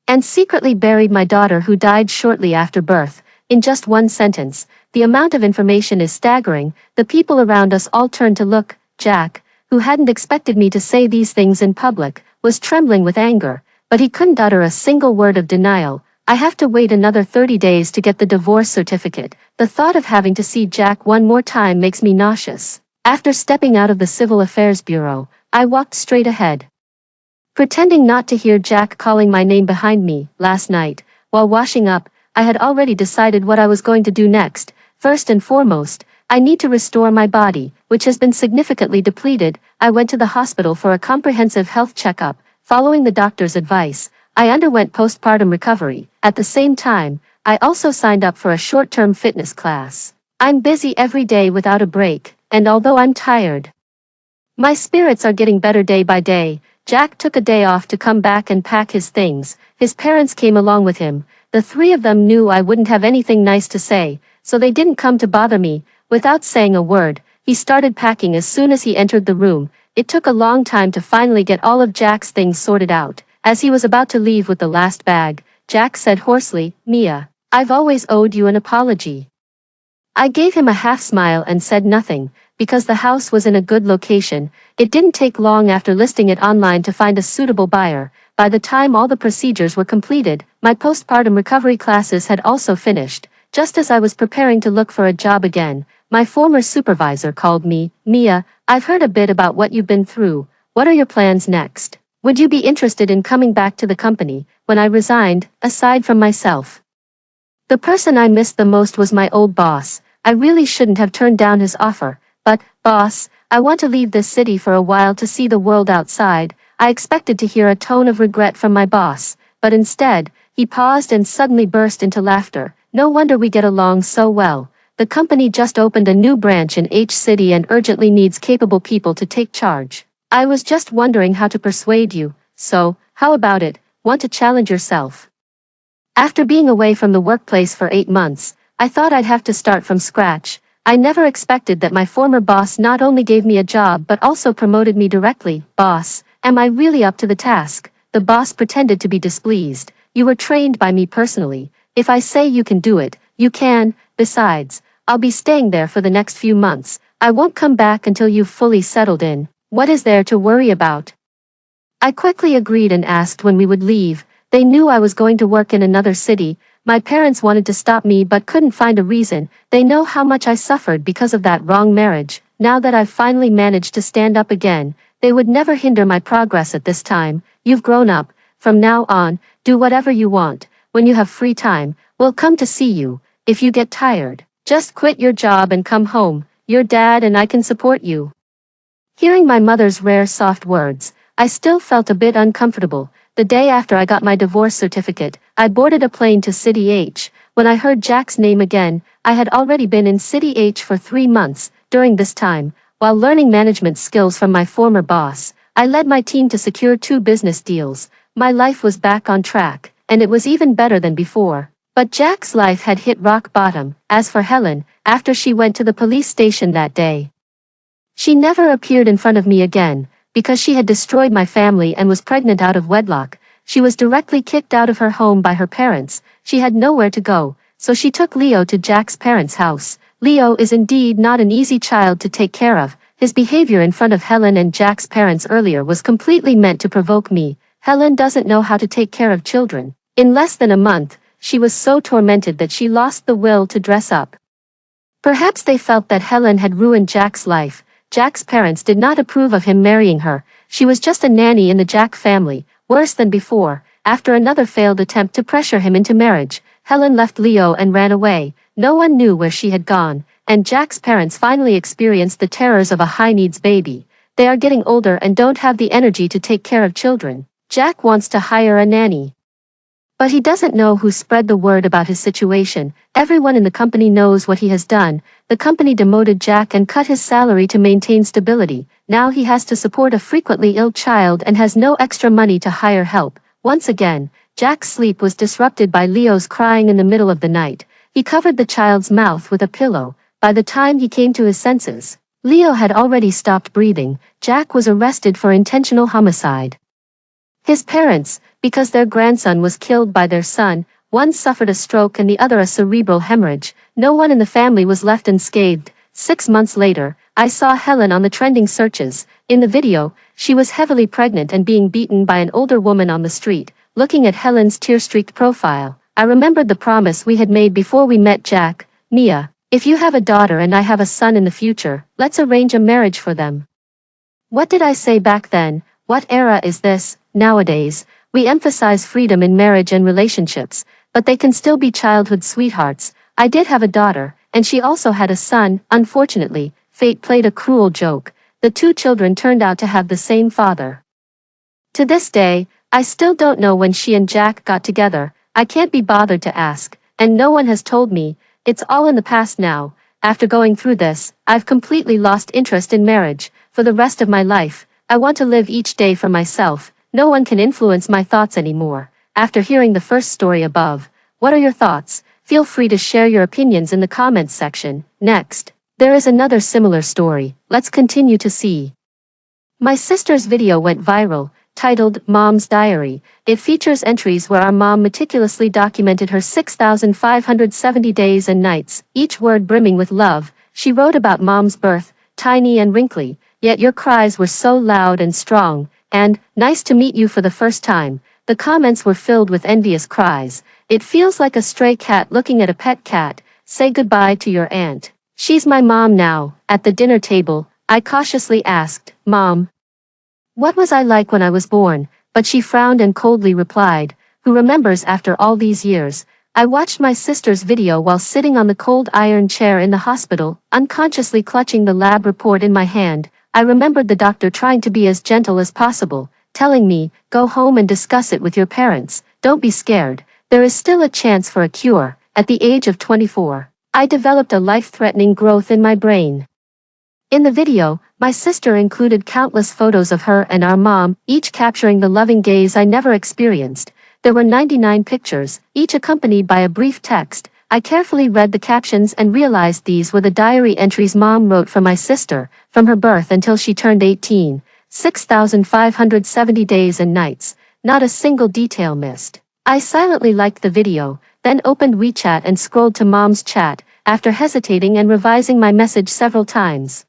and secretly buried my daughter who died shortly after birth. In just one sentence, the amount of information is staggering. The people around us all turned to look. Jack, who hadn't expected me to say these things in public, was trembling with anger, but he couldn't utter a single word of denial. I have to wait another 30 days to get the divorce certificate. The thought of having to see Jack one more time makes me nauseous. After stepping out of the Civil Affairs Bureau, I walked straight ahead, pretending not to hear Jack calling my name behind me. Last night, while washing up, I had already decided what I was going to do next. First and foremost, I need to restore my body, which has been significantly depleted. I went to the hospital for a comprehensive health checkup. Following the doctor's advice, I underwent postpartum recovery. At the same time, I also signed up for a short-term fitness class. I'm busy every day without a break, and although I'm tired, my spirits are getting better day by day. Jack took a day off to come back and pack his things. His parents came along with him. The three of them knew I wouldn't have anything nice to say, so they didn't come to bother me. Without saying a word, he started packing as soon as he entered the room. It took a long time to finally get all of Jack's things sorted out. As he was about to leave with the last bag, Jack said hoarsely, "Mia, I've always owed you an apology." I gave him a half smile and said nothing, because the house was in a good location. It didn't take long after listing it online to find a suitable buyer. By the time all the procedures were completed, my postpartum recovery classes had also finished. Just as I was preparing to look for a job again, my former supervisor called me. "Mia, I've heard a bit about what you've been through. What are your plans next? Would you be interested in coming back to the company?" When I resigned, aside from myself, the person I missed the most was my old boss. I really shouldn't have turned down his offer, but, "Boss, I want to leave this city for a while to see the world outside." I expected to hear a tone of regret from my boss, but instead, he paused and suddenly burst into laughter. "No wonder we get along so well. The company just opened a new branch in H City and urgently needs capable people to take charge. I was just wondering how to persuade you, so, how about it? Want to challenge yourself?" After being away from the workplace for 8 months, I thought I'd have to start from scratch. I never expected that my former boss not only gave me a job but also promoted me directly. "Boss, am I really up to the task?" The boss pretended to be displeased. "You were trained by me personally. If I say you can do it, you can. Besides, I'll be staying there for the next few months. I won't come back until you've fully settled in. What is there to worry about?" I quickly agreed and asked when we would leave. They knew I was going to work in another city. My parents wanted to stop me but couldn't find a reason. They know how much I suffered because of that wrong marriage. Now that I've finally managed to stand up again, they would never hinder my progress at this time. "You've grown up. From now on, do whatever you want. When you have free time, we'll come to see you. If you get tired, just quit your job and come home. Your dad and I can support you." Hearing my mother's rare soft words, I still felt a bit uncomfortable. The day after I got my divorce certificate, I boarded a plane to City H. When I heard Jack's name again, I had already been in City H for 3 months. During this time, while learning management skills from my former boss, I led my team to secure 2 business deals. My life was back on track, and it was even better than before. But Jack's life had hit rock bottom. As for Helen, after she went to the police station that day, she never appeared in front of me again. Because she had destroyed my family and was pregnant out of wedlock, she was directly kicked out of her home by her parents. She had nowhere to go, so she took Leo to Jack's parents' house. Leo is indeed not an easy child to take care of. His behavior in front of Helen and Jack's parents earlier was completely meant to provoke me. Helen doesn't know how to take care of children. In less than a month, she was so tormented that she lost the will to dress up. Perhaps they felt that Helen had ruined Jack's life. Jack's parents did not approve of him marrying her. She was just a nanny in the Jack family. Worse than before, after another failed attempt to pressure him into marriage, Helen left Leo and ran away. No one knew where she had gone, and Jack's parents finally experienced the terrors of a high-needs baby. They are getting older and don't have the energy to take care of children. Jack wants to hire a nanny, but he doesn't know who spread the word about his situation. Everyone in the company knows what he has done. The company demoted Jack and cut his salary to maintain stability. Now he has to support a frequently ill child and has no extra money to hire help. Once again, Jack's sleep was disrupted by Leo's crying in the middle of the night. He covered the child's mouth with a pillow. By the time he came to his senses, Leo had already stopped breathing. Jack was arrested for intentional homicide. His parents, because their grandson was killed by their son, one suffered a stroke and the other a cerebral hemorrhage. No one in the family was left unscathed. 6 months later, I saw Helen on the trending searches. In the video, she was heavily pregnant and being beaten by an older woman on the street. Looking at Helen's tear-streaked profile, I remembered the promise we had made before we met Jack. "Mia, if you have a daughter and I have a son in the future, let's arrange a marriage for them." What did I say back then? What era is this? Nowadays, we emphasize freedom in marriage and relationships, but they can still be childhood sweethearts. I did have a daughter, and she also had a son. Unfortunately, fate played a cruel joke. The 2 children turned out to have the same father. To this day, I still don't know when she and Jack got together. I can't be bothered to ask, and no one has told me. It's all in the past now. After going through this, I've completely lost interest in marriage. For the rest of my life, I want to live each day for myself. No one can influence my thoughts anymore. After hearing the first story above, what are your thoughts? Feel free to share your opinions in the comments section. Next, there is another similar story. Let's continue to see. My sister's video went viral, titled Mom's Diary. It features entries where our mom meticulously documented her 6,570 days and nights, each word brimming with love. She wrote about Mom's birth, tiny and wrinkly, yet your cries were so loud and strong, and, nice to meet you for the first time. The comments were filled with envious cries. It feels like a stray cat looking at a pet cat. Say goodbye to your aunt. She's my mom now. At the dinner table, I cautiously asked, Mom, what was I like when I was born? But she frowned and coldly replied, who remembers after all these years? I watched my sister's video while sitting on the cold iron chair in the hospital, unconsciously clutching the lab report in my hand. I remembered the doctor trying to be as gentle as possible, telling me, go home and discuss it with your parents. Don't be scared. There is still a chance for a cure. At the age of 24, I developed a life-threatening growth in my brain. In the video, my sister included countless photos of her and our mom, each capturing the loving gaze I never experienced. There were 99 pictures, each accompanied by a brief text. I carefully read the captions and realized these were the diary entries Mom wrote for my sister, from her birth until she turned 18. 6,570 days and nights, not a single detail missed. I silently liked the video, then opened WeChat and scrolled to Mom's chat, after hesitating and revising my message several times.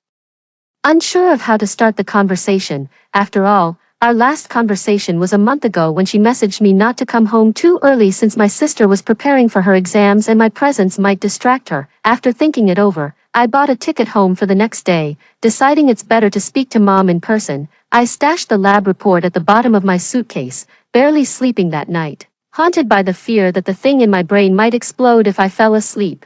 Unsure of how to start the conversation. After all, our last conversation was a month ago when she messaged me not to come home too early since my sister was preparing for her exams and my presence might distract her. After thinking it over, I bought a ticket home for the next day, deciding it's better to speak to Mom in person. I stashed the lab report at the bottom of my suitcase, barely sleeping that night, haunted by the fear that the thing in my brain might explode if I fell asleep.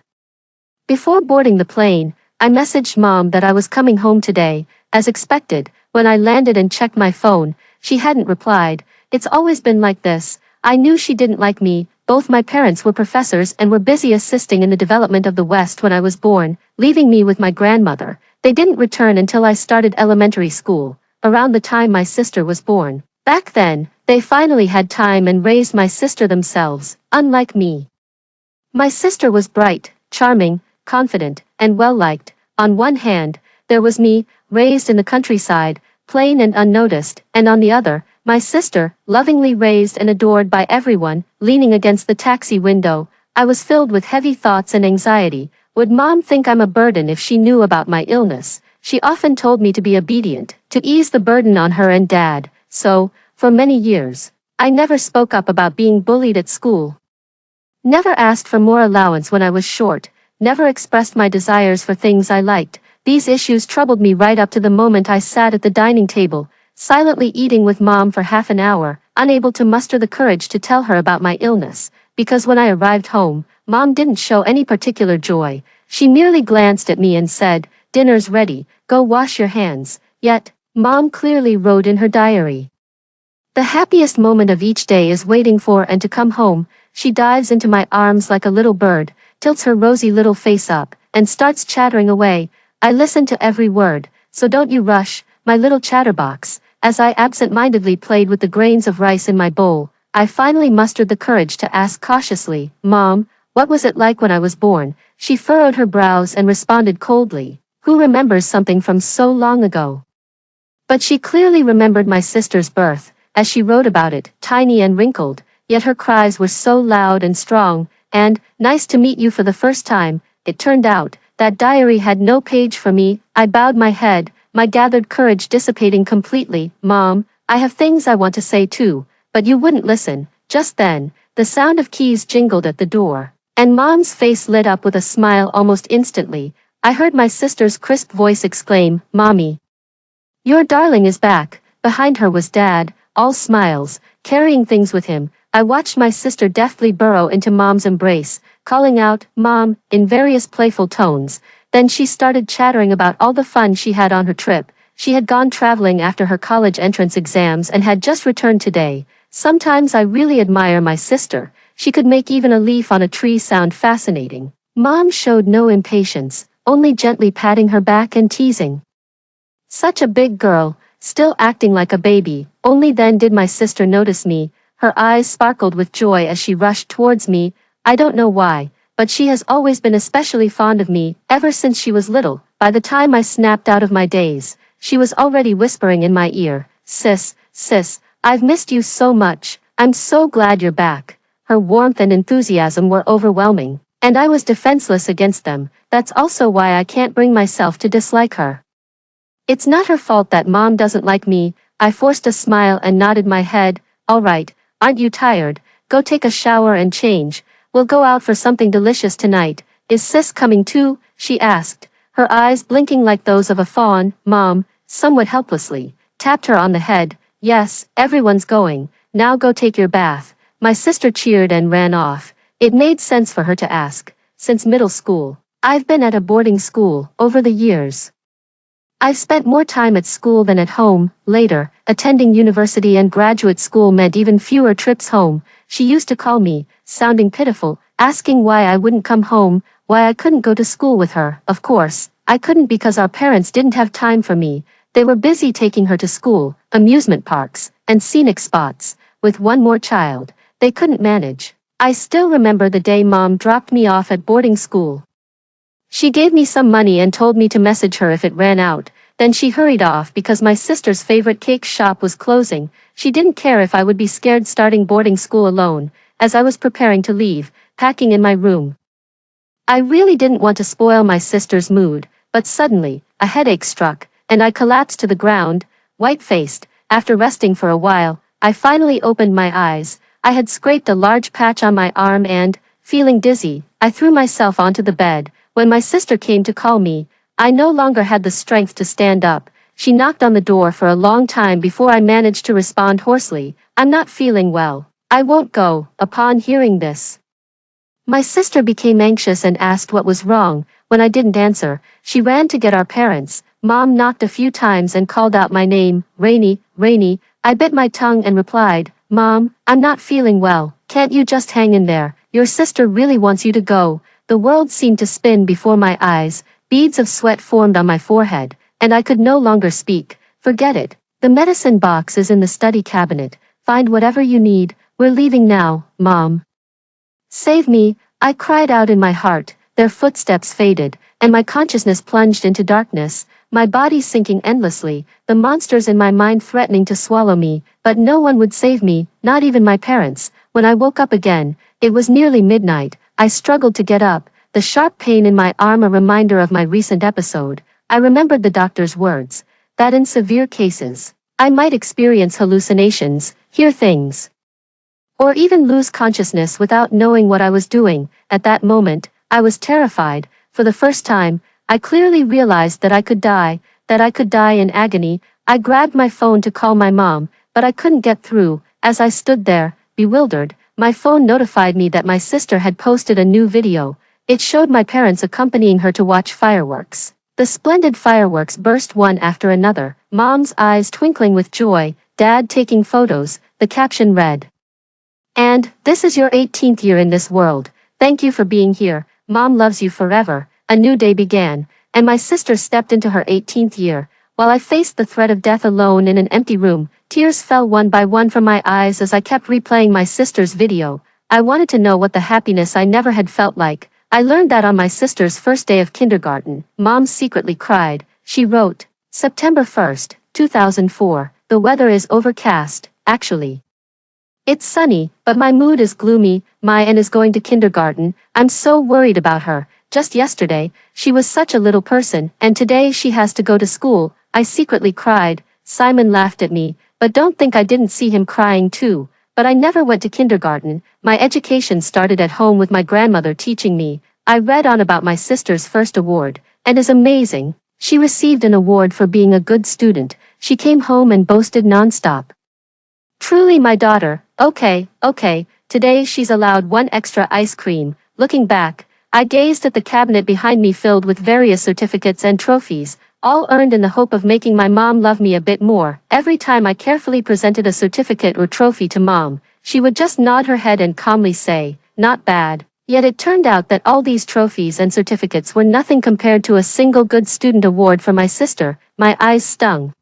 Before boarding the plane, I messaged Mom that I was coming home today. As expected, when I landed and checked my phone, she hadn't replied. It's always been like this. I knew she didn't like me. Both my parents were professors and were busy assisting in the development of the West when I was born, leaving me with my grandmother. They didn't return until I started elementary school, around the time my sister was born. Back then, they finally had time and raised my sister themselves, unlike me. My sister was bright, charming, confident, and well-liked. On one hand, there was me, raised in the countryside, plain and unnoticed, and on the other, my sister, lovingly raised and adored by everyone, leaning against the taxi window. I was filled with heavy thoughts and anxiety. Would Mom think I'm a burden if she knew about my illness? She often told me to be obedient, to ease the burden on her and Dad. So, for many years, I never spoke up about being bullied at school. Never asked for more allowance when I was short. Never expressed my desires for things I liked. These issues troubled me right up to the moment I sat at the dining table, silently eating with Mom for half an hour, unable to muster the courage to tell her about my illness, because when I arrived home, Mom didn't show any particular joy. She merely glanced at me and said, "Dinner's ready, go wash your hands." Yet, Mom clearly wrote in her diary, "The happiest moment of each day is waiting for and to come home." She dives into my arms like a little bird, tilts her rosy little face up, and starts chattering away. I listen to every word, so don't you rush, my little chatterbox. As I absent-mindedly played with the grains of rice in my bowl, I finally mustered the courage to ask cautiously, "Mom, what was it like when I was born?" She furrowed her brows and responded coldly, "Who remembers something from so long ago?" But she clearly remembered my sister's birth, as she wrote about it, tiny and wrinkled, yet her cries were so loud and strong, and, "Nice to meet you for the first time." It turned out, that diary had no page for me. I bowed my head, my gathered courage dissipating completely. "Mom, I have things I want to say too, but you wouldn't listen." Just then, the sound of keys jingled at the door, and Mom's face lit up with a smile almost instantly. I heard my sister's crisp voice exclaim, "Mommy, your darling is back." Behind her was Dad, all smiles, carrying things with him. I watched my sister deftly burrow into Mom's embrace, calling out, "Mom," in various playful tones. Then she started chattering about all the fun she had on her trip. She had gone traveling after her college entrance exams and had just returned today. Sometimes I really admire my sister. She could make even a leaf on a tree sound fascinating. Mom showed no impatience, only gently patting her back and teasing. Such a big girl, still acting like a baby. Only then did my sister notice me. Her eyes sparkled with joy as she rushed towards me. I don't know why, but she has always been especially fond of me, ever since she was little. By the time I snapped out of my daze, she was already whispering in my ear, "Sis, sis, I've missed you so much. I'm so glad you're back." Her warmth and enthusiasm were overwhelming, and I was defenseless against them. That's also why I can't bring myself to dislike her. It's not her fault that Mom doesn't like me. I forced a smile and nodded my head. All right, aren't you tired? Go take a shower and change. We'll go out for something delicious tonight. Is Sis coming too? She asked, her eyes blinking like those of a fawn. Mom, somewhat helplessly, tapped her on the head. Yes, everyone's going. Now go take your bath. My sister cheered and ran off. It made sense for her to ask. Since middle school, I've been at a boarding school. Over the years, I've spent more time at school than at home. Later, attending university and graduate school meant even fewer trips home. She used to call me, sounding pitiful, asking why I wouldn't come home, why I couldn't go to school with her. Of course, I couldn't because our parents didn't have time for me. They were busy taking her to school, amusement parks, and scenic spots. With one more child, they couldn't manage. I still remember the day Mom dropped me off at boarding school. She gave me some money and told me to message her if it ran out. Then she hurried off because my sister's favorite cake shop was closing. She didn't care if I would be scared starting boarding school alone. As I was preparing to leave, packing in my room, I really didn't want to spoil my sister's mood, but suddenly, a headache struck, and I collapsed to the ground, white-faced. After resting for a while, I finally opened my eyes. I had scraped a large patch on my arm and, feeling dizzy, I threw myself onto the bed. When my sister came to call me, I no longer had the strength to stand up. She knocked on the door for a long time before I managed to respond hoarsely, "I'm not feeling well. I won't go." Upon hearing this, my sister became anxious and asked what was wrong. When I didn't answer, she ran to get our parents. Mom knocked a few times and called out my name, "Rainy, Rainy." I bit my tongue and replied, "Mom, I'm not feeling well. Can't you just hang in there? Your sister really wants you to go." The world seemed to spin before my eyes. Beads of sweat formed on my forehead, and I could no longer speak. "Forget it. The medicine box is in the study cabinet. Find whatever you need. We're leaving now, Mom. Save me." I cried out in my heart. Their footsteps faded, and my consciousness plunged into darkness, my body sinking endlessly, the monsters in my mind threatening to swallow me, but no one would save me, not even my parents. When I woke up again, it was nearly midnight. I struggled to get up, the sharp pain in my arm a reminder of my recent episode. I remembered the doctor's words, that in severe cases, I might experience hallucinations, hear things, or even lose consciousness without knowing what I was doing. At that moment, I was terrified. For the first time, I clearly realized that I could die in agony. I grabbed my phone to call my mom, but I couldn't get through. As I stood there, bewildered, my phone notified me that my sister had posted a new video. It showed my parents accompanying her to watch fireworks. The splendid fireworks burst one after another, Mom's eyes twinkling with joy, Dad taking photos. The caption read, "And, this is your 18th year in this world. Thank you for being here. Mom loves you forever." A new day began, and my sister stepped into her 18th year. While I faced the threat of death alone in an empty room, tears fell one by one from my eyes as I kept replaying my sister's video. I wanted to know what the happiness I never had felt like. I learned that on my sister's first day of kindergarten, Mom secretly cried. She wrote, "September 1st, 2004, the weather is overcast, actually. It's sunny, but my mood is gloomy. My Anne is going to kindergarten. I'm so worried about her. Just yesterday, she was such a little person, and today she has to go to school." I secretly cried. Simon laughed at me, but don't think I didn't see him crying too. But I never went to kindergarten. My education started at home with my grandmother teaching me. I read on about my sister's first award, and is amazing. She received an award for being a good student. She came home and boasted nonstop. "Truly my daughter. Okay, today she's allowed one extra ice cream." Looking back, I gazed at the cabinet behind me filled with various certificates and trophies, all earned in the hope of making my mom love me a bit more. Every time I carefully presented a certificate or trophy to Mom, she would just nod her head and calmly say, "Not bad." Yet it turned out that all these trophies and certificates were nothing compared to a single good student award for my sister. My eyes stung.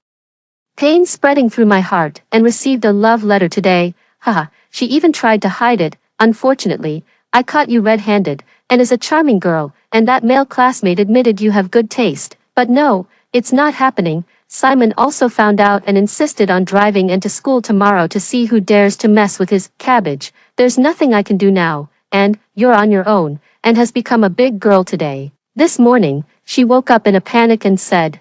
Pain spreading through my heart, and received a love letter today. Haha, she even tried to hide it. Unfortunately, I caught you red-handed, and is a charming girl, and that male classmate admitted you have good taste. But no, it's not happening. Simon also found out and insisted on driving into school tomorrow to see who dares to mess with his cabbage. There's nothing I can do now, and you're on your own, and has become a big girl today. This morning, she woke up in a panic and said,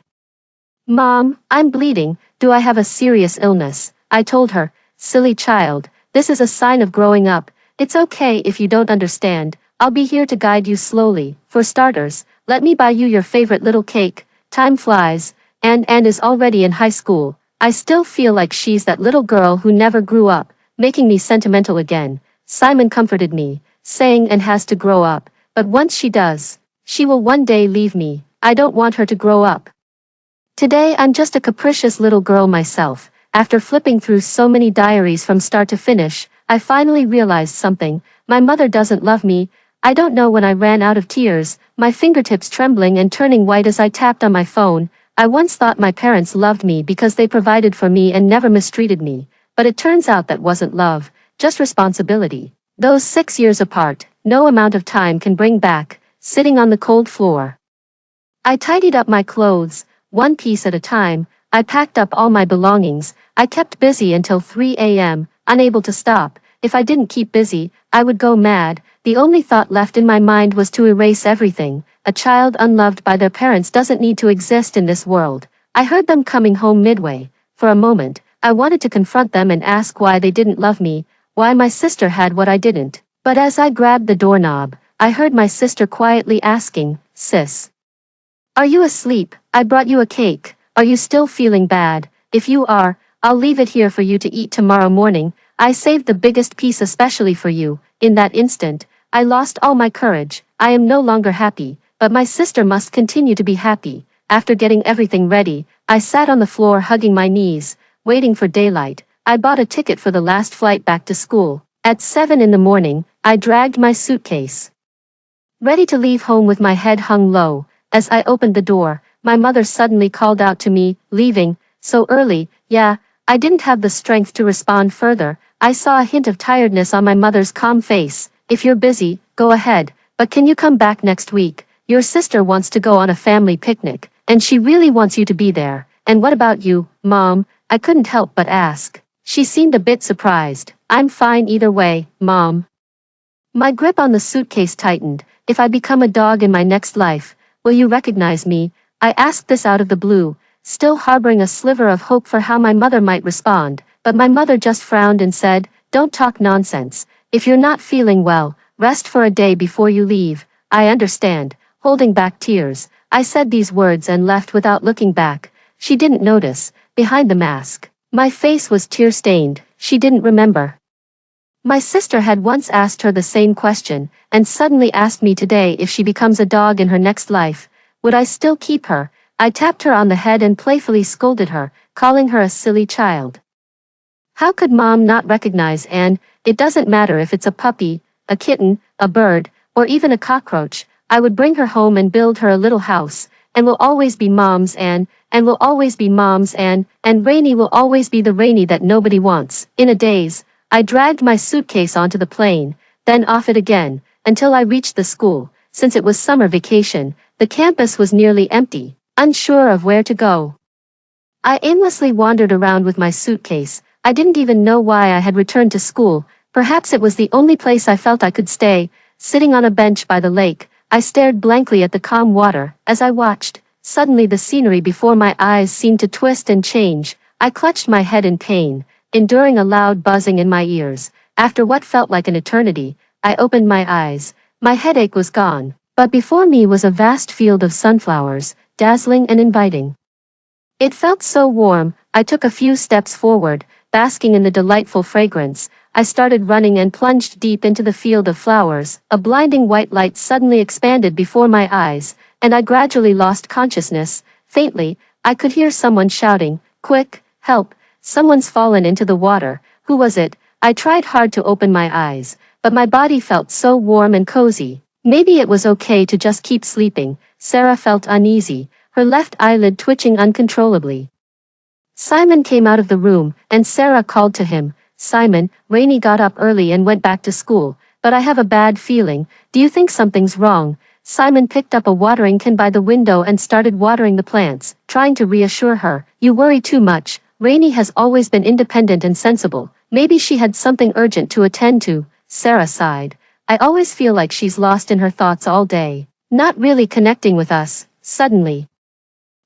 "Mom, I'm bleeding. Do I have a serious illness?" I told her, "Silly child, this is a sign of growing up. It's okay if you don't understand. I'll be here to guide you slowly. For starters, let me buy you your favorite little cake. Time flies, and Anne is already in high school. I still feel like she's that little girl who never grew up, making me sentimental again." Simon comforted me, saying Anne has to grow up, but once she does, she will one day leave me. I don't want her to grow up. Today I'm just a capricious little girl myself. After flipping through so many diaries from start to finish, I finally realized something. My mother doesn't love me. I don't know when I ran out of tears, my fingertips trembling and turning white as I tapped on my phone. I once thought my parents loved me because they provided for me and never mistreated me, but it turns out that wasn't love, just responsibility. Those 6 years apart, no amount of time can bring back, sitting on the cold floor. I tidied up my clothes, one piece at a time. I packed up all my belongings. I kept busy until 3 a.m., unable to stop. If I didn't keep busy, I would go mad. The only thought left in my mind was to erase everything. A child unloved by their parents doesn't need to exist in this world. I heard them coming home midway. For a moment, I wanted to confront them and ask why they didn't love me, why my sister had what I didn't. But as I grabbed the doorknob, I heard my sister quietly asking, "Sis, are you asleep? I brought you a cake. Are you still feeling bad? If you are, I'll leave it here for you to eat tomorrow morning. I saved the biggest piece especially for you." In that instant, I lost all my courage. I am no longer happy, but my sister must continue to be happy. After getting everything ready, I sat on the floor hugging my knees, waiting for daylight. I bought a ticket for the last flight back to school. At 7 in the morning, I dragged my suitcase, ready to leave home with my head hung low. As I opened the door, my mother suddenly called out to me, "Leaving? So early?" Yeah, I didn't have the strength to respond further. I saw a hint of tiredness on my mother's calm face. "If you're busy, go ahead, but can you come back next week? Your sister wants to go on a family picnic, and she really wants you to be there." "And what about you, Mom?" I couldn't help but ask. She seemed a bit surprised. "I'm fine either way, Mom." My grip on the suitcase tightened. "If I become a dog in my next life, will you recognize me?" I asked this out of the blue, still harboring a sliver of hope for how my mother might respond, but my mother just frowned and said, "Don't talk nonsense. If you're not feeling well, rest for a day before you leave." "I understand." Holding back tears, I said these words and left without looking back. She didn't notice. Behind the mask, my face was tear-stained. She didn't remember. My sister had once asked her the same question, and suddenly asked me today if she becomes a dog in her next life, would I still keep her? I tapped her on the head and playfully scolded her, calling her a silly child. How could Mom not recognize Anne? It doesn't matter if it's a puppy, a kitten, a bird, or even a cockroach. I would bring her home and build her a little house, and will always be Mom's Anne, and will always be Mom's Anne, and Rainy will always be the Rainy that nobody wants. In a daze, I dragged my suitcase onto the plane, then off it again, until I reached the school. Since it was summer vacation, the campus was nearly empty. Unsure of where to go, I aimlessly wandered around with my suitcase. I didn't even know why I had returned to school. Perhaps it was the only place I felt I could stay. Sitting on a bench by the lake, I stared blankly at the calm water. As I watched, suddenly the scenery before my eyes seemed to twist and change. I clutched my head in pain, enduring a loud buzzing in my ears. After what felt like an eternity, I opened my eyes. My headache was gone, but before me was a vast field of sunflowers, dazzling and inviting. It felt so warm. I took a few steps forward, basking in the delightful fragrance. I started running and plunged deep into the field of flowers. A blinding white light suddenly expanded before my eyes, and I gradually lost consciousness. Faintly, I could hear someone shouting, "Quick, help, someone's fallen into the water." Who was it? I tried hard to open my eyes, but my body felt so warm and cozy. Maybe it was okay to just keep sleeping. Sarah felt uneasy, her left eyelid twitching uncontrollably. Simon came out of the room, and Sarah called to him. Simon, Rainey got up early and went back to school, but I have a bad feeling. Do you think something's wrong? Simon picked up a watering can by the window and started watering the plants, trying to reassure her. You worry too much. Rainey has always been independent and sensible. Maybe she had something urgent to attend to. Sarah sighed. I always feel like she's lost in her thoughts all day, not really connecting with us. Suddenly,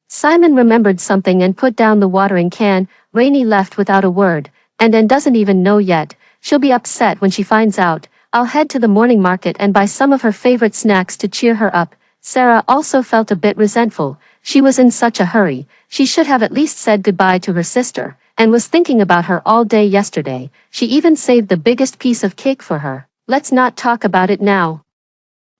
Simon remembered something and put down the watering can. Rainey left without a word, and doesn't even know yet. She'll be upset when she finds out. I'll head to the morning market and buy some of her favorite snacks to cheer her up. Sarah also felt a bit resentful. She was in such a hurry. She should have at least said goodbye to her sister, and was thinking about her all day yesterday. She even saved the biggest piece of cake for her. Let's not talk about it now.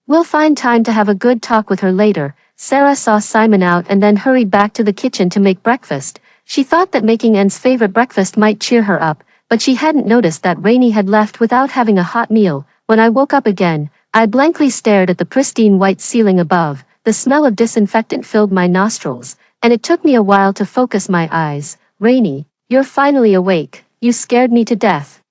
We'll find time to have a good talk with her later. Sarah saw Simon out and then hurried back to the kitchen to make breakfast. She thought that making Anne's favorite breakfast might cheer her up, but she hadn't noticed that Rainey had left without having a hot meal. When I woke up again, I blankly stared at the pristine white ceiling above. The smell of disinfectant filled my nostrils, and it took me a while to focus my eyes. Rainey, you're finally awake. You scared me to death.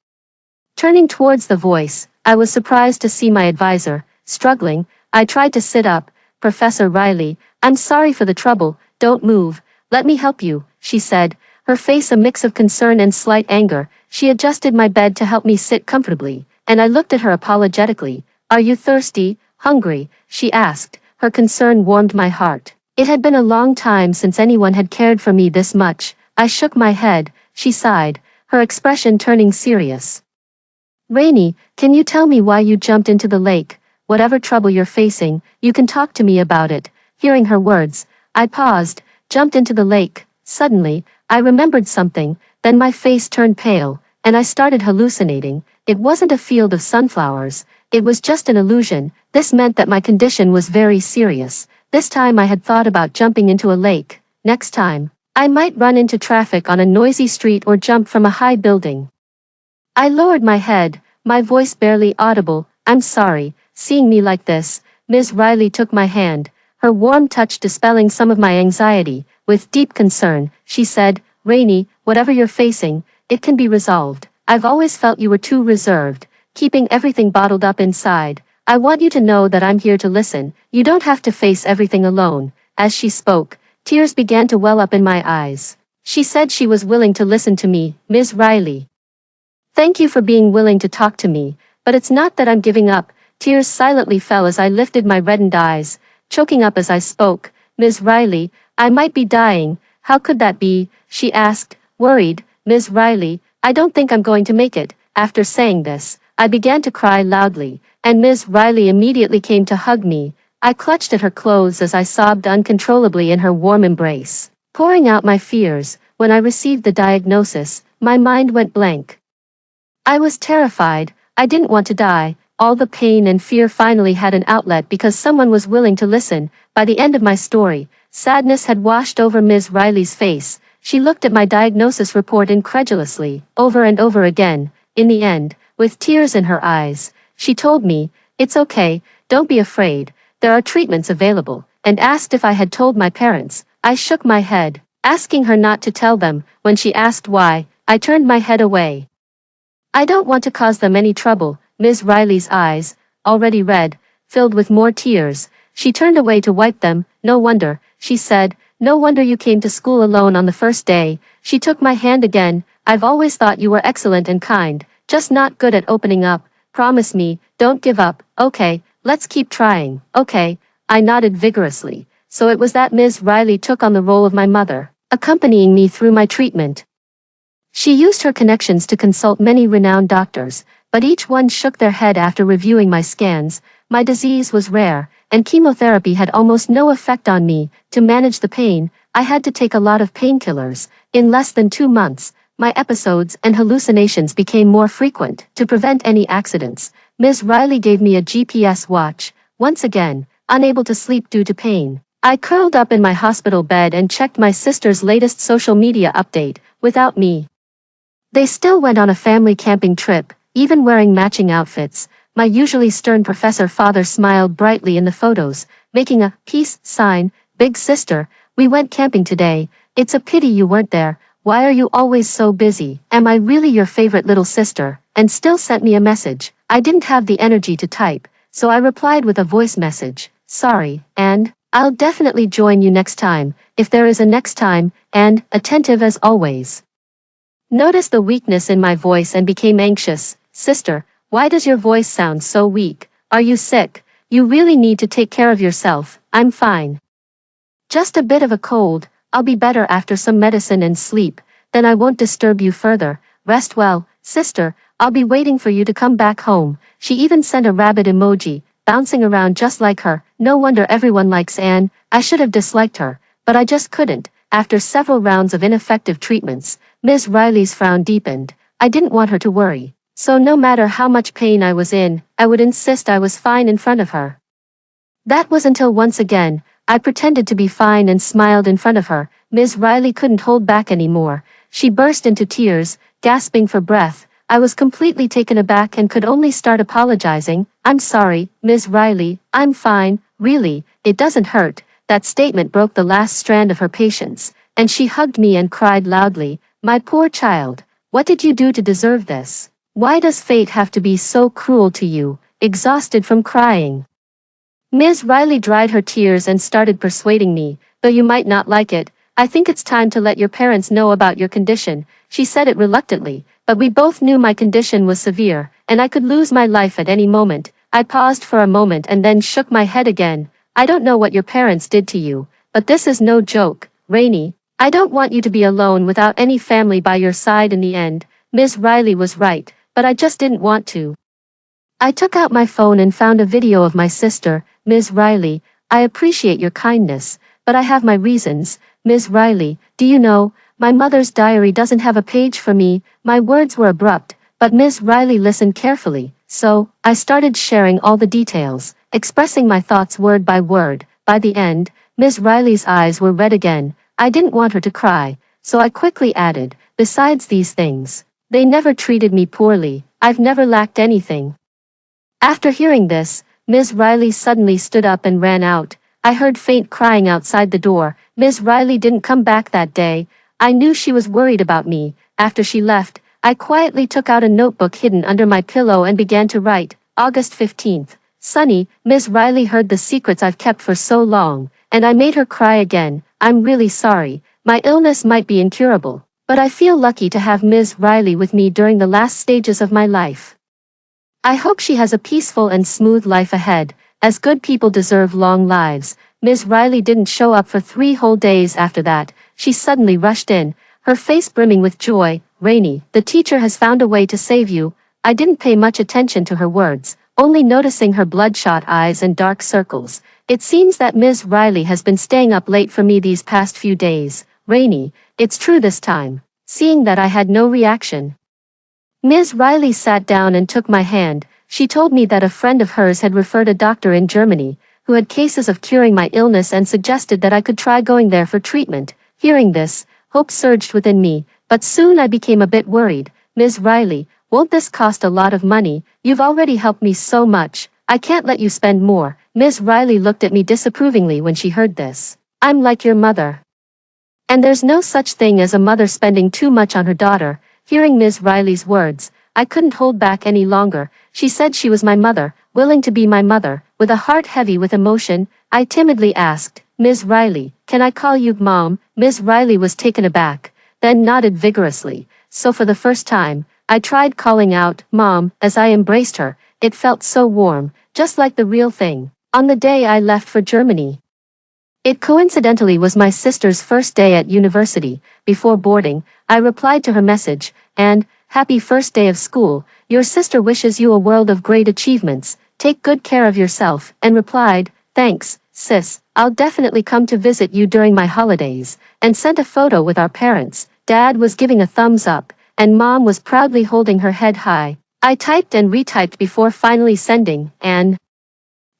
Turning towards the voice, I was surprised to see my advisor. Struggling, I tried to sit up. Professor Riley, I'm sorry for the trouble. Don't move. Let me help you, she said, her face a mix of concern and slight anger. She adjusted my bed to help me sit comfortably, and I looked at her apologetically. Are you thirsty, hungry? She asked. Her concern warmed my heart. It had been a long time since anyone had cared for me this much. I shook my head. She sighed, her expression turning serious. Rainey, can you tell me why you jumped into the lake? Whatever trouble you're facing, you can talk to me about it. Hearing her words, I paused, jumped into the lake. Suddenly, I remembered something, then my face turned pale, and I started hallucinating. It wasn't a field of sunflowers, it was just an illusion. This meant that my condition was very serious. This time I had thought about jumping into a lake. Next time, I might run into traffic on a noisy street or jump from a high building. I lowered my head, my voice barely audible. I'm sorry. Seeing me like this, Ms. Riley took my hand, her warm touch dispelling some of my anxiety. With deep concern, she said, Rainey, whatever you're facing, it can be resolved. I've always felt you were too reserved, keeping everything bottled up inside. I want you to know that I'm here to listen. You don't have to face everything alone. As she spoke, tears began to well up in my eyes. She said she was willing to listen to me. Ms. Riley, thank you for being willing to talk to me, but it's not that I'm giving up. Tears silently fell as I lifted my reddened eyes, choking up as I spoke. Ms. Riley, I might be dying. How could that be? She asked, worried. Ms. Riley, I don't think I'm going to make it. After saying this, I began to cry loudly, and Ms. Riley immediately came to hug me. I clutched at her clothes as I sobbed uncontrollably in her warm embrace, pouring out my fears. When I received the diagnosis, my mind went blank. I was terrified. I didn't want to die. All the pain and fear finally had an outlet because someone was willing to listen. By the end of my story, sadness had washed over Ms. Riley's face. She looked at my diagnosis report incredulously, over and over again. In the end, with tears in her eyes, she told me, it's okay, don't be afraid, there are treatments available, and asked if I had told my parents. I shook my head, asking her not to tell them. When she asked why, I turned my head away. I don't want to cause them any trouble. Ms. Riley's eyes, already red, filled with more tears. She turned away to wipe them. No wonder, she said, no wonder you came to school alone on the first day. She took my hand again. I've always thought you were excellent and kind, just not good at opening up. Promise me, don't give up. Okay, let's keep trying. Okay, I nodded vigorously. So it was that Ms. Riley took on the role of my mother, accompanying me through my treatment. She used her connections to consult many renowned doctors, but each one shook their head after reviewing my scans. My disease was rare, and chemotherapy had almost no effect on me. To manage the pain, I had to take a lot of painkillers. In less than 2 months, my episodes and hallucinations became more frequent. To prevent any accidents, Ms. Riley gave me a GPS watch. Once again, unable to sleep due to pain, I curled up in my hospital bed and checked my sister's latest social media update. Without me, they still went on a family camping trip. even wearing matching outfits. My usually stern professor father smiled brightly in the photos, making a peace sign. Big sister, we went camping today. It's a pity you weren't there. Why are you always so busy? Am I really your favorite little sister? And still sent me a message. I didn't have the energy to type, so I replied with a voice message. Sorry, and I'll definitely join you next time, if there is a next time, and attentive as always. Noticed the weakness in my voice and became anxious. Sister, why does your voice sound so weak? Are you sick? You really need to take care of yourself. I'm fine. Just a bit of a cold. I'll be better after some medicine and sleep. Then I won't disturb you further. Rest well, sister. I'll be waiting for you to come back home. She even sent a rabbit emoji, bouncing around just like her. No wonder everyone likes Anne. I should have disliked her, but I just couldn't. After several rounds of ineffective treatments, Miss Riley's frown deepened. I didn't want her to worry. So no matter how much pain I was in, I would insist I was fine in front of her. That was until once again, I pretended to be fine and smiled in front of her. Ms. Riley couldn't hold back anymore. She burst into tears, gasping for breath. I was completely taken aback and could only start apologizing. I'm sorry, Ms. Riley, I'm fine, really, it doesn't hurt. That statement broke the last strand of her patience, and she hugged me and cried loudly, my poor child, what did you do to deserve this? Why does fate have to be so cruel to you? Exhausted from crying, Ms. Riley dried her tears and started persuading me, though you might not like it, I think it's time to let your parents know about your condition. She said it reluctantly, but we both knew my condition was severe, and I could lose my life at any moment. I paused for a moment and then shook my head again. I don't know what your parents did to you, but this is no joke, Rainey. I don't want you to be alone without any family by your side in the end. Ms. Riley was right, but I just didn't want to. I took out my phone and found a video of my sister. Ms. Riley, I appreciate your kindness, but I have my reasons. Ms. Riley, do you know, my mother's diary doesn't have a page for me. My words were abrupt, but Ms. Riley listened carefully, so I started sharing all the details, expressing my thoughts word by word. By the end, Ms. Riley's eyes were red again. I didn't want her to cry, so I quickly added, besides these things, they never treated me poorly. I've never lacked anything. After hearing this, Ms. Riley suddenly stood up and ran out. I heard faint crying outside the door. Ms. Riley didn't come back that day. I knew she was worried about me. After she left, I quietly took out a notebook hidden under my pillow and began to write. August 15th. Sunny, Ms. Riley heard the secrets I've kept for so long, and I made her cry again. I'm really sorry. My illness might be incurable, but I feel lucky to have Ms. Riley with me during the last stages of my life. I hope she has a peaceful and smooth life ahead, as good people deserve long lives. Ms. Riley didn't show up for 3 whole days after that. She suddenly rushed in, her face brimming with joy. Rainey, the teacher has found a way to save you. I didn't pay much attention to her words, only noticing her bloodshot eyes and dark circles. It seems that Ms. Riley has been staying up late for me these past few days. Rainey, it's true this time. Seeing that I had no reaction, Ms. Riley sat down and took my hand. She told me that a friend of hers had referred a doctor in Germany, who had cases of curing my illness and suggested that I could try going there for treatment. Hearing this, hope surged within me, but soon I became a bit worried. Ms. Riley, won't this cost a lot of money? You've already helped me so much. I can't let you spend more. Ms. Riley looked at me disapprovingly when she heard this. I'm like your mother. And there's no such thing as a mother spending too much on her daughter. Hearing Ms. Riley's words, I couldn't hold back any longer. She said she was my mother, willing to be my mother. With a heart heavy with emotion, I timidly asked, Ms. Riley, can I call you Mom? Ms. Riley was taken aback, then nodded vigorously. So for the first time, I tried calling out, Mom, as I embraced her. It felt so warm, just like the real thing. On the day I left for Germany, it coincidentally was my sister's first day at university. Before boarding, I replied to her message, and, happy first day of school, your sister wishes you a world of great achievements, take good care of yourself, and replied, thanks, sis, I'll definitely come to visit you during my holidays, and sent a photo with our parents. Dad was giving a thumbs up, and Mom was proudly holding her head high. I typed and retyped before finally sending, and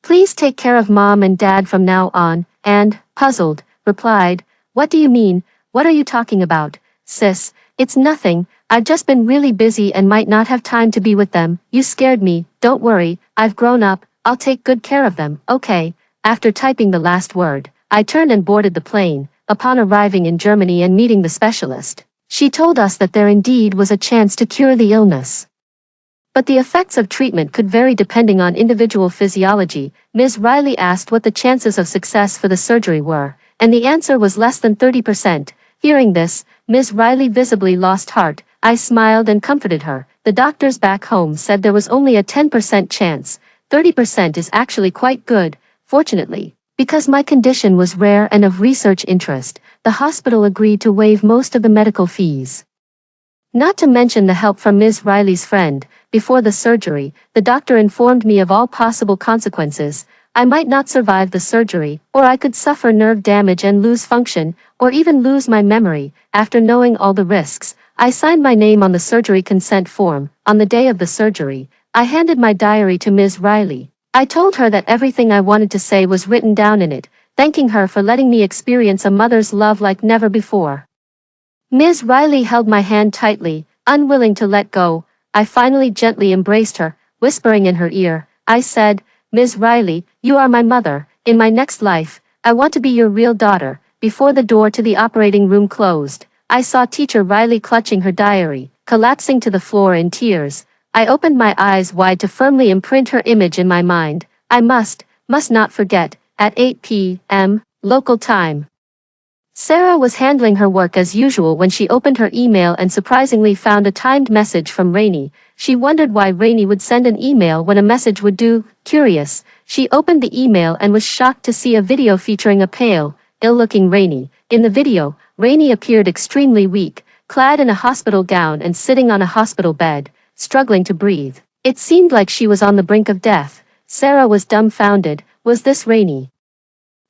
please take care of Mom and Dad from now on, and, puzzled, replied, what do you mean? What are you talking about? Sis, it's nothing. I've just been really busy and might not have time to be with them. You scared me, don't worry, I've grown up, I'll take good care of them, okay. After typing the last word, I turned and boarded the plane. Upon arriving in Germany and meeting the specialist, she told us that there indeed was a chance to cure the illness. But the effects of treatment could vary depending on individual physiology. Ms. Riley asked what the chances of success for the surgery were, and the answer was less than 30%. Hearing this, Ms. Riley visibly lost heart. I smiled and comforted her. The doctors back home said there was only a 10% chance. 30% is actually quite good. Fortunately, because my condition was rare and of research interest, the hospital agreed to waive most of the medical fees. Not to mention the help from Ms. Riley's friend. Before the surgery, the doctor informed me of all possible consequences. I might not survive the surgery, or I could suffer nerve damage and lose function, or even lose my memory. After knowing all the risks, I signed my name on the surgery consent form. On the day of the surgery, I handed my diary to Ms. Riley. I told her that everything I wanted to say was written down in it, thanking her for letting me experience a mother's love like never before. Ms. Riley held my hand tightly, unwilling to let go. I finally gently embraced her, whispering in her ear. I said, Ms. Riley, you are my mother. In my next life, I want to be your real daughter. Before the door to the operating room closed, I saw Teacher Riley clutching her diary, collapsing to the floor in tears. I opened my eyes wide to firmly imprint her image in my mind. I must not forget, at 8 p.m., local time. Sarah was handling her work as usual when she opened her email and surprisingly found a timed message from Rainey. She wondered why Rainey would send an email when a message would do. Curious, she opened the email and was shocked to see a video featuring a pale, ill-looking Rainey. In the video, Rainey appeared extremely weak, clad in a hospital gown and sitting on a hospital bed, struggling to breathe. It seemed like she was on the brink of death. Sarah was dumbfounded. Was this Rainey?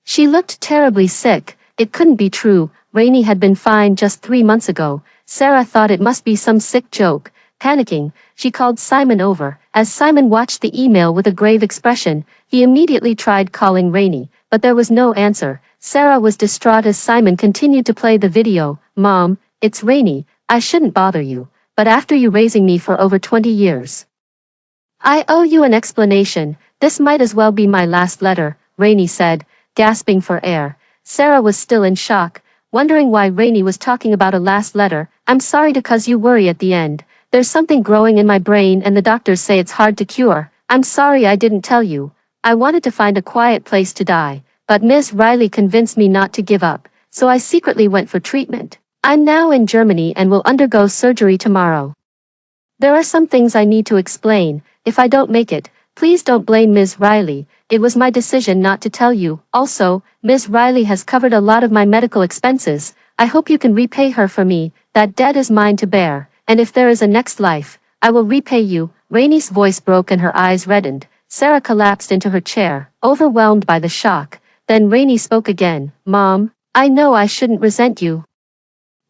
She looked terribly sick. It couldn't be true. Rainey had been fine just 3 months ago. Sarah thought it must be some sick joke. Panicking, she called Simon over. As Simon watched the email with a grave expression, he immediately tried calling Rainey, but there was no answer. Sarah was distraught as Simon continued to play the video. Mom, it's Rainey. I shouldn't bother you, but after you raising me for over 20 years, I owe you an explanation. This might as well be my last letter, Rainey said, gasping for air. Sarah was still in shock, wondering why Rainey was talking about a last letter. I'm sorry to cause you worry at the end. There's something growing in my brain and the doctors say it's hard to cure. I'm sorry I didn't tell you. I wanted to find a quiet place to die, but Ms. Riley convinced me not to give up, so I secretly went for treatment. I'm now in Germany and will undergo surgery tomorrow. There are some things I need to explain. If I don't make it, please don't blame Ms. Riley. It was my decision not to tell you. Also, Ms. Riley has covered a lot of my medical expenses. I hope you can repay her for me. That debt is mine to bear, and if there is a next life, I will repay you. Rainey's voice broke and her eyes reddened. Sarah collapsed into her chair, overwhelmed by the shock. Then Rainey spoke again. Mom, I know I shouldn't resent you,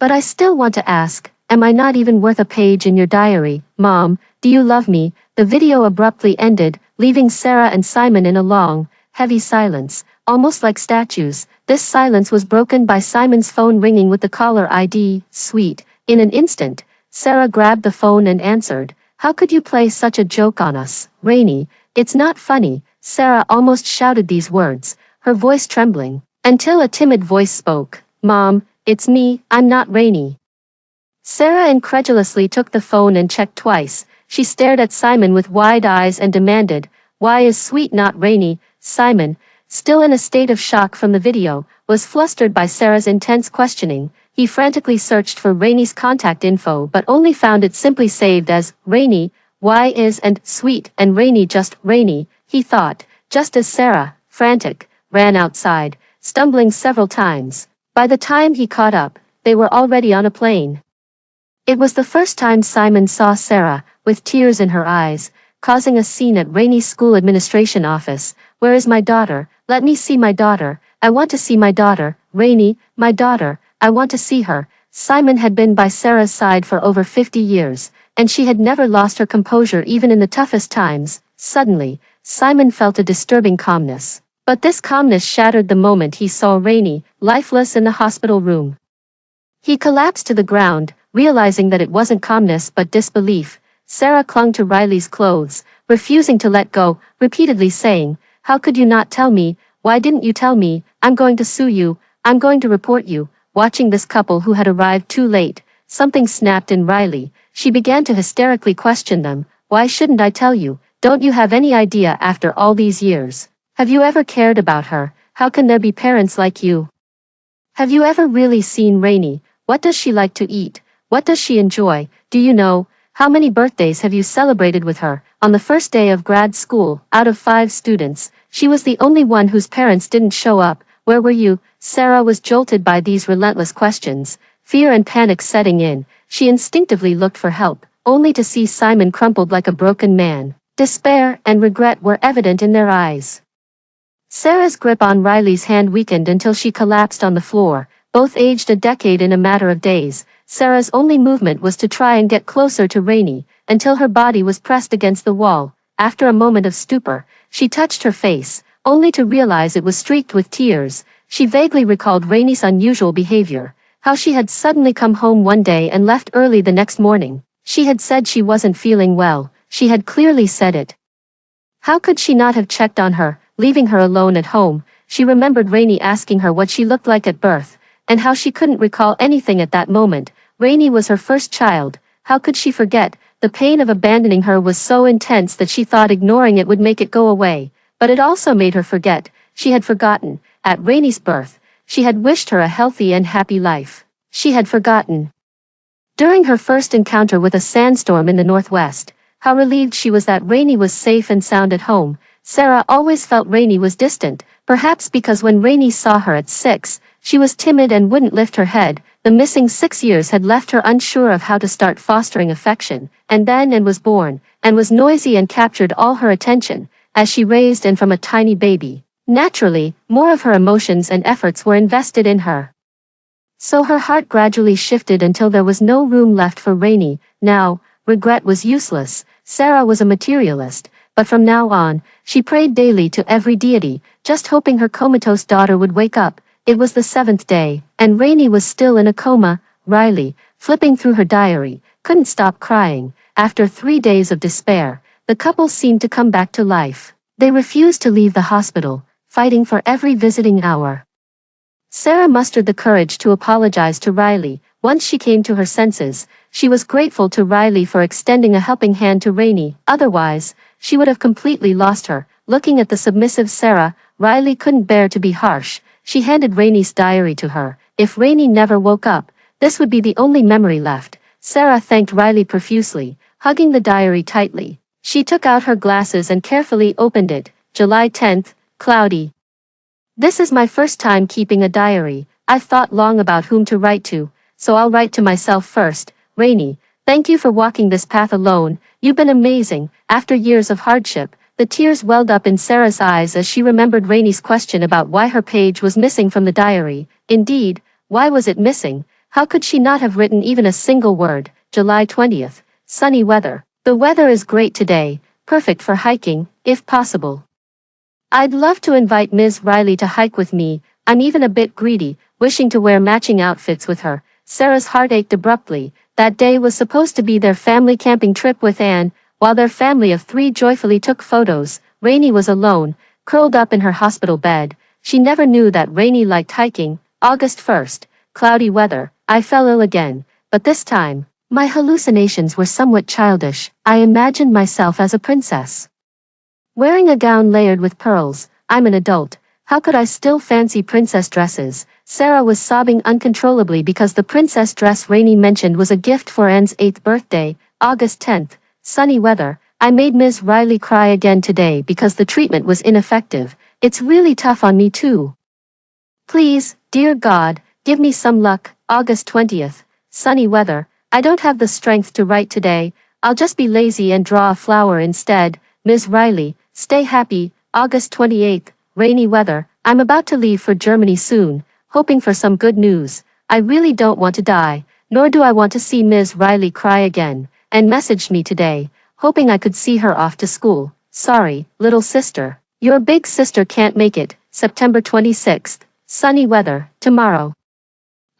but I still want to ask, am I not even worth a page in your diary? Mom, do you love me? The video abruptly ended, leaving Sarah and Simon in a long, heavy silence, almost like statues. This silence was broken by Simon's phone ringing with the caller ID, Sweet. In an instant, Sarah grabbed the phone and answered. How could you play such a joke on us, Rainey? It's not funny. Sarah almost shouted these words, her voice trembling, until a timid voice spoke. Mom, it's me, I'm not Rainey. Sarah incredulously took the phone and checked twice. She stared at Simon with wide eyes and demanded, why is Sweet not Rainey? Simon, still in a state of shock from the video, was flustered by Sarah's intense questioning. He frantically searched for Rainey's contact info but only found it simply saved as Rainey, and Sweet and Rainey just Rainey, he thought, just as Sarah, frantic, ran outside, stumbling several times. By the time he caught up, they were already on a plane. It was the first time Simon saw Sarah, with tears in her eyes, causing a scene at Rainey's school administration office. Where is my daughter? Let me see my daughter. I want to see my daughter. Rainey, my daughter, I want to see her. Simon had been by Sarah's side for over 50 years, and she had never lost her composure even in the toughest times. Suddenly, Simon felt a disturbing calmness. But this calmness shattered the moment he saw Rainey, lifeless in the hospital room. He collapsed to the ground, Realizing that it wasn't calmness but disbelief, Sarah clung to Riley's clothes, refusing to let go, repeatedly saying, "How could you not tell me? Why didn't you tell me? I'm going to sue you. I'm going to report you." Watching this couple who had arrived too late, something snapped in Riley. She began to hysterically question them. "Why shouldn't I tell you? Don't you have any idea after all these years? Have you ever cared about her? How can there be parents like you? Have you ever really seen Rainy? What does she like to eat? What does she enjoy? Do you know? How many birthdays have you celebrated with her?" On the first day of grad school, out of 5 students, she was the only one whose parents didn't show up. "Where were you?" Sarah was jolted by these relentless questions, fear and panic setting in. She instinctively looked for help, only to see Simon crumpled like a broken man. Despair and regret were evident in their eyes. Sarah's grip on Riley's hand weakened until she collapsed on the floor. Both aged a decade in a matter of days, Sarah's only movement was to try and get closer to Rainy, until her body was pressed against the wall. After a moment of stupor, she touched her face, only to realize it was streaked with tears. She vaguely recalled Rainy's unusual behavior, how she had suddenly come home one day and left early the next morning. She had said she wasn't feeling well, she had clearly said it. How could she not have checked on her, leaving her alone at home? She remembered Rainy asking her what she looked like at birth, and how she couldn't recall anything at that moment. Rainy was her first child. How could she forget? The pain of abandoning her was so intense that she thought ignoring it would make it go away. But it also made her forget. She had forgotten. At Rainy's birth, she had wished her a healthy and happy life. She had forgotten. During her first encounter with a sandstorm in the northwest, how relieved she was that Rainy was safe and sound at home. Sarah always felt Rainy was distant, perhaps because when Rainy saw her at 6, she was timid and wouldn't lift her head. The missing 6 years had left her unsure of how to start fostering affection, and then was born, and was noisy and captured all her attention, as she raised and from a tiny baby. Naturally, more of her emotions and efforts were invested in her. So her heart gradually shifted until there was no room left for Rainy. Now, regret was useless. Sarah was a materialist, but from now on, she prayed daily to every deity, just hoping her comatose daughter would wake up. It was the 7th day, and Rainy was still in a coma. Riley, flipping through her diary, couldn't stop crying. After 3 days of despair, the couple seemed to come back to life. They refused to leave the hospital, fighting for every visiting hour. Sarah mustered the courage to apologize to Riley. Once she came to her senses, she was grateful to Riley for extending a helping hand to Rainy. Otherwise, she would have completely lost her. Looking at the submissive Sarah, Riley couldn't bear to be harsh. She handed Rainy's diary to her. If Rainy never woke up, this would be the only memory left. Sarah thanked Riley profusely, hugging the diary tightly. She took out her glasses and carefully opened it. July 10th, cloudy. "This is my first time keeping a diary. I've thought long about whom to write to, so I'll write to myself first. Rainy, thank you for walking this path alone. You've been amazing." After years of hardship, the tears welled up in Sarah's eyes as she remembered Rainy's question about why her page was missing from the diary. Indeed, why was it missing? How could she not have written even a single word? July 20th, sunny weather. "The weather is great today, perfect for hiking, if possible. I'd love to invite Ms. Riley to hike with me. I'm even a bit greedy, wishing to wear matching outfits with her." Sarah's heart ached abruptly. That day was supposed to be their family camping trip with Anne. While their family of 3 joyfully took photos, Rainy was alone, curled up in her hospital bed. She never knew that Rainy liked hiking. August 1st, cloudy weather. "I fell ill again, but this time, my hallucinations were somewhat childish. I imagined myself as a princess, wearing a gown layered with pearls. I'm an adult. How could I still fancy princess dresses?" Sarah was sobbing uncontrollably because the princess dress Rainy mentioned was a gift for Anne's 8th birthday. August 10th, sunny weather. "I made Ms. Riley cry again today because the treatment was ineffective. It's really tough on me too. Please, dear God, give me some luck." August 20th, sunny weather. "I don't have the strength to write today. I'll just be lazy and draw a flower instead. Ms. Riley, stay happy." August 28th, rainy weather. "I'm about to leave for Germany soon, hoping for some good news. I really don't want to die, nor do I want to see Ms. Riley cry again, and messaged me today, hoping I could see her off to school. Sorry, little sister. Your big sister can't make it." September 26th, sunny weather. "Tomorrow,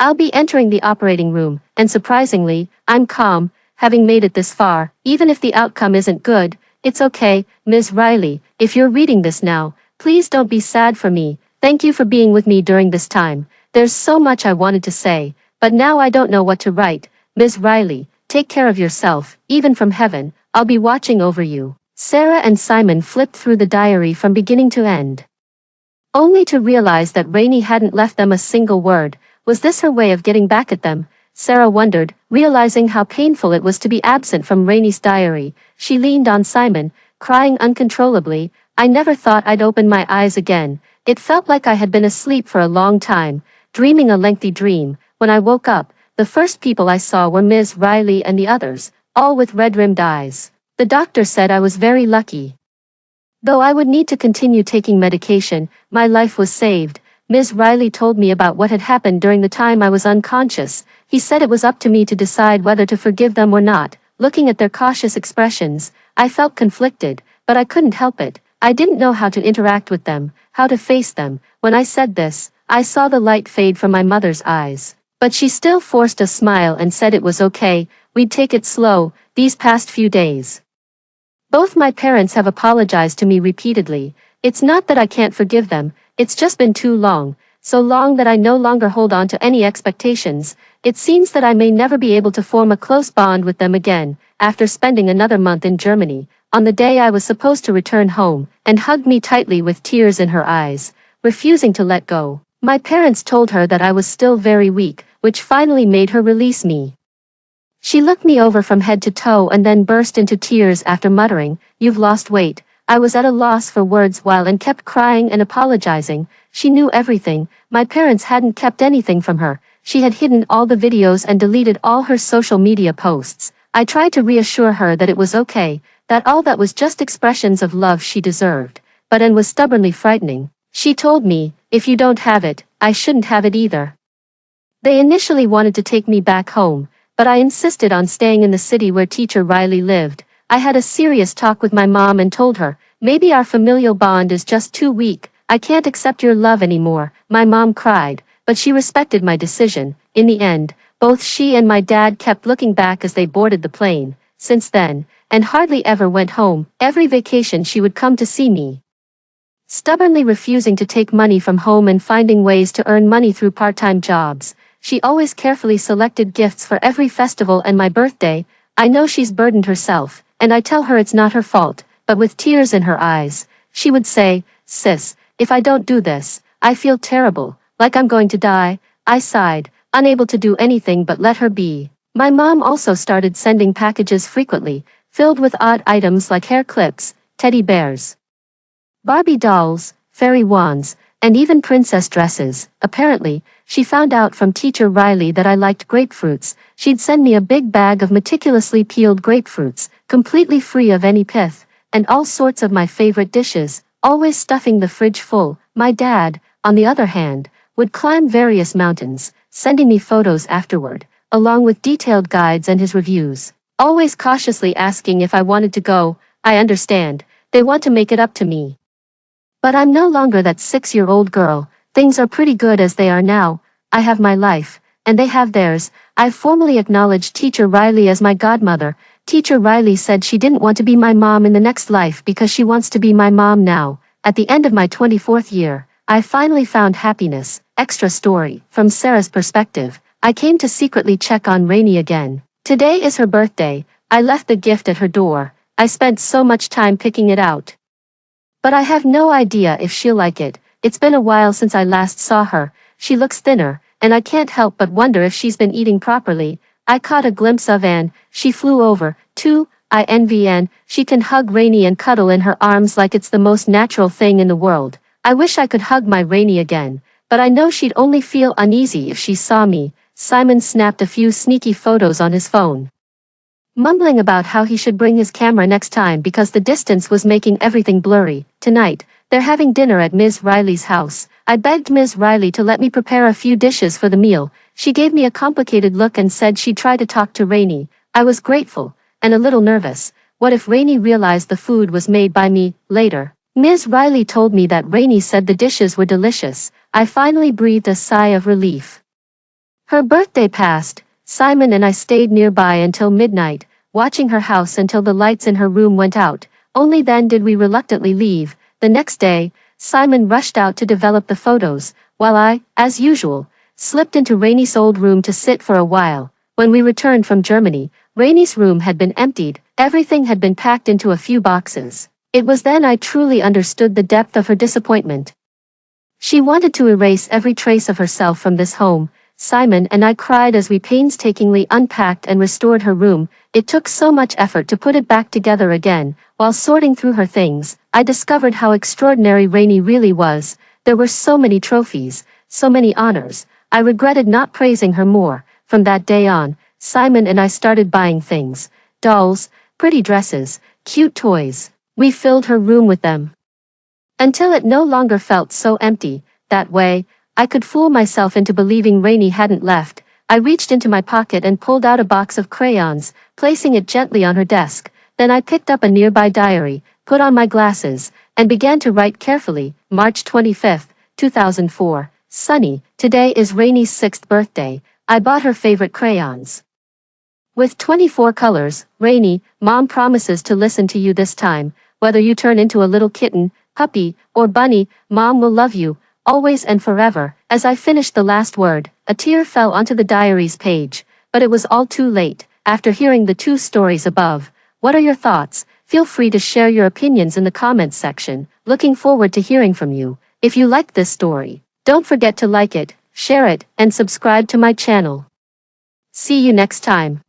I'll be entering the operating room, and surprisingly, I'm calm, having made it this far. Even if the outcome isn't good, it's okay, Ms. Riley. If you're reading this now, please don't be sad for me. Thank you for being with me during this time. There's so much I wanted to say, but now I don't know what to write. Ms. Riley, take care of yourself. Even from heaven, I'll be watching over you. Sarah and Simon flipped through the diary from beginning to end, only to realize that Rainey hadn't left them a single word. Was this her way of getting back at them? Sarah wondered, realizing how painful it was to be absent from Rainey's diary. She leaned on Simon, crying uncontrollably. I never thought I'd open my eyes again. It felt like I had been asleep for a long time, dreaming a lengthy dream. When I woke up, the first people I saw were Ms. Riley and the others, all with red-rimmed eyes. The doctor said I was very lucky. Though I would need to continue taking medication, my life was saved. Ms. Riley told me about what had happened during the time I was unconscious. He said it was up to me to decide whether to forgive them or not. Looking at their cautious expressions, I felt conflicted, but I couldn't help it. I didn't know how to interact with them, how to face them. When I said this, I saw the light fade from my mother's eyes. But she still forced a smile and said it was okay, we'd take it slow, these past few days. Both my parents have apologized to me repeatedly. It's not that I can't forgive them, it's just been too long, so long that I no longer hold on to any expectations. It seems that I may never be able to form a close bond with them again. After spending another month in Germany, on the day I was supposed to return home, and hugged me tightly with tears in her eyes, refusing to let go. My parents told her that I was still very weak, which finally made her release me. She looked me over from head to toe and then burst into tears after muttering, "You've lost weight." I was at a loss for words while and kept crying and apologizing. She knew everything. My parents hadn't kept anything from her. She had hidden all the videos and deleted all her social media posts. I tried to reassure her that it was okay, that all that was just expressions of love she deserved, but and was stubbornly frightening. She told me, if you don't have it, I shouldn't have it either. They initially wanted to take me back home, but I insisted on staying in the city where teacher Riley lived. I had a serious talk with my mom and told her, maybe our familial bond is just too weak, I can't accept your love anymore. My mom cried, but she respected my decision. In the end, both she and my dad kept looking back as they boarded the plane. Since then, and hardly ever went home. Every vacation she would come to see me, stubbornly refusing to take money from home and finding ways to earn money through part-time jobs. She always carefully selected gifts for every festival and my birthday. I know she's burdened herself, and I tell her it's not her fault, but with tears in her eyes, she would say, "Sis, if I don't do this, I feel terrible, like I'm going to die." I sighed, unable to do anything but let her be. My mom also started sending packages frequently, filled with odd items like hair clips, teddy bears, Barbie dolls, fairy wands, and even princess dresses. Apparently, she found out from teacher Riley that I liked grapefruits. She'd send me a big bag of meticulously peeled grapefruits, completely free of any pith, and all sorts of my favorite dishes, always stuffing the fridge full. My dad, on the other hand, would climb various mountains, sending me photos afterward, along with detailed guides and his reviews, always cautiously asking if I wanted to go. I understand, they want to make it up to me. But I'm no longer that 6-year-old girl. Things are pretty good as they are now. I have my life, and they have theirs. I've formally acknowledged teacher Riley as my godmother. Teacher Riley said she didn't want to be my mom in the next life because she wants to be my mom now. At the end of my 24th year, I finally found happiness. Extra story. From Sarah's perspective, I came to secretly check on Rainey again. Today is her birthday. I left the gift at her door. I spent so much time picking it out, but I have no idea if she'll like it. It's been a while since I last saw her. She looks thinner, and I can't help but wonder if she's been eating properly. I caught a glimpse of Anne. She flew over, too. I envy Anne. She can hug Rainey and cuddle in her arms like it's the most natural thing in the world. I wish I could hug my Rainey again, but I know she'd only feel uneasy if she saw me. Simon snapped a few sneaky photos on his phone, mumbling about how he should bring his camera next time because the distance was making everything blurry. Tonight, they're having dinner at Ms. Riley's house. I begged Ms. Riley to let me prepare a few dishes for the meal. She gave me a complicated look and said she'd try to talk to Rainey. I was grateful, and a little nervous. What if Rainey realized the food was made by me? Later, Ms. Riley told me that Rainey said the dishes were delicious. I finally breathed a sigh of relief. Her birthday passed, Simon and I stayed nearby until midnight, watching her house until the lights in her room went out. Only then did we reluctantly leave. The next day, Simon rushed out to develop the photos, while I, as usual, slipped into Rainie's old room to sit for a while. When we returned from Germany, Rainie's room had been emptied, everything had been packed into a few boxes. It was then I truly understood the depth of her disappointment. She wanted to erase every trace of herself from this home. Simon and I cried as we painstakingly unpacked and restored her room. It took so much effort to put it back together again. While sorting through her things, I discovered how extraordinary Rainie really was. There were so many trophies, so many honors. I regretted not praising her more. From that day on, Simon and I started buying things. Dolls, pretty dresses, cute toys. We filled her room with them. Until it no longer felt so empty. That way, I could fool myself into believing Rainie hadn't left. I reached into my pocket and pulled out a box of crayons, placing it gently on her desk. Then I picked up a nearby diary, put on my glasses, and began to write carefully. March 25th, 2004. Sunny, today is Rainie's 6th birthday. I bought her favorite crayons. With 24 colors, Rainie, Mom promises to listen to you this time. Whether you turn into a little kitten, puppy, or bunny, Mom will love you, always and forever. As I finished the last word, a tear fell onto the diary's page, but it was all too late. After hearing the two stories above, what are your thoughts? Feel free to share your opinions in the comments section. Looking forward to hearing from you. If you liked this story, don't forget to like it, share it, and subscribe to my channel. See you next time.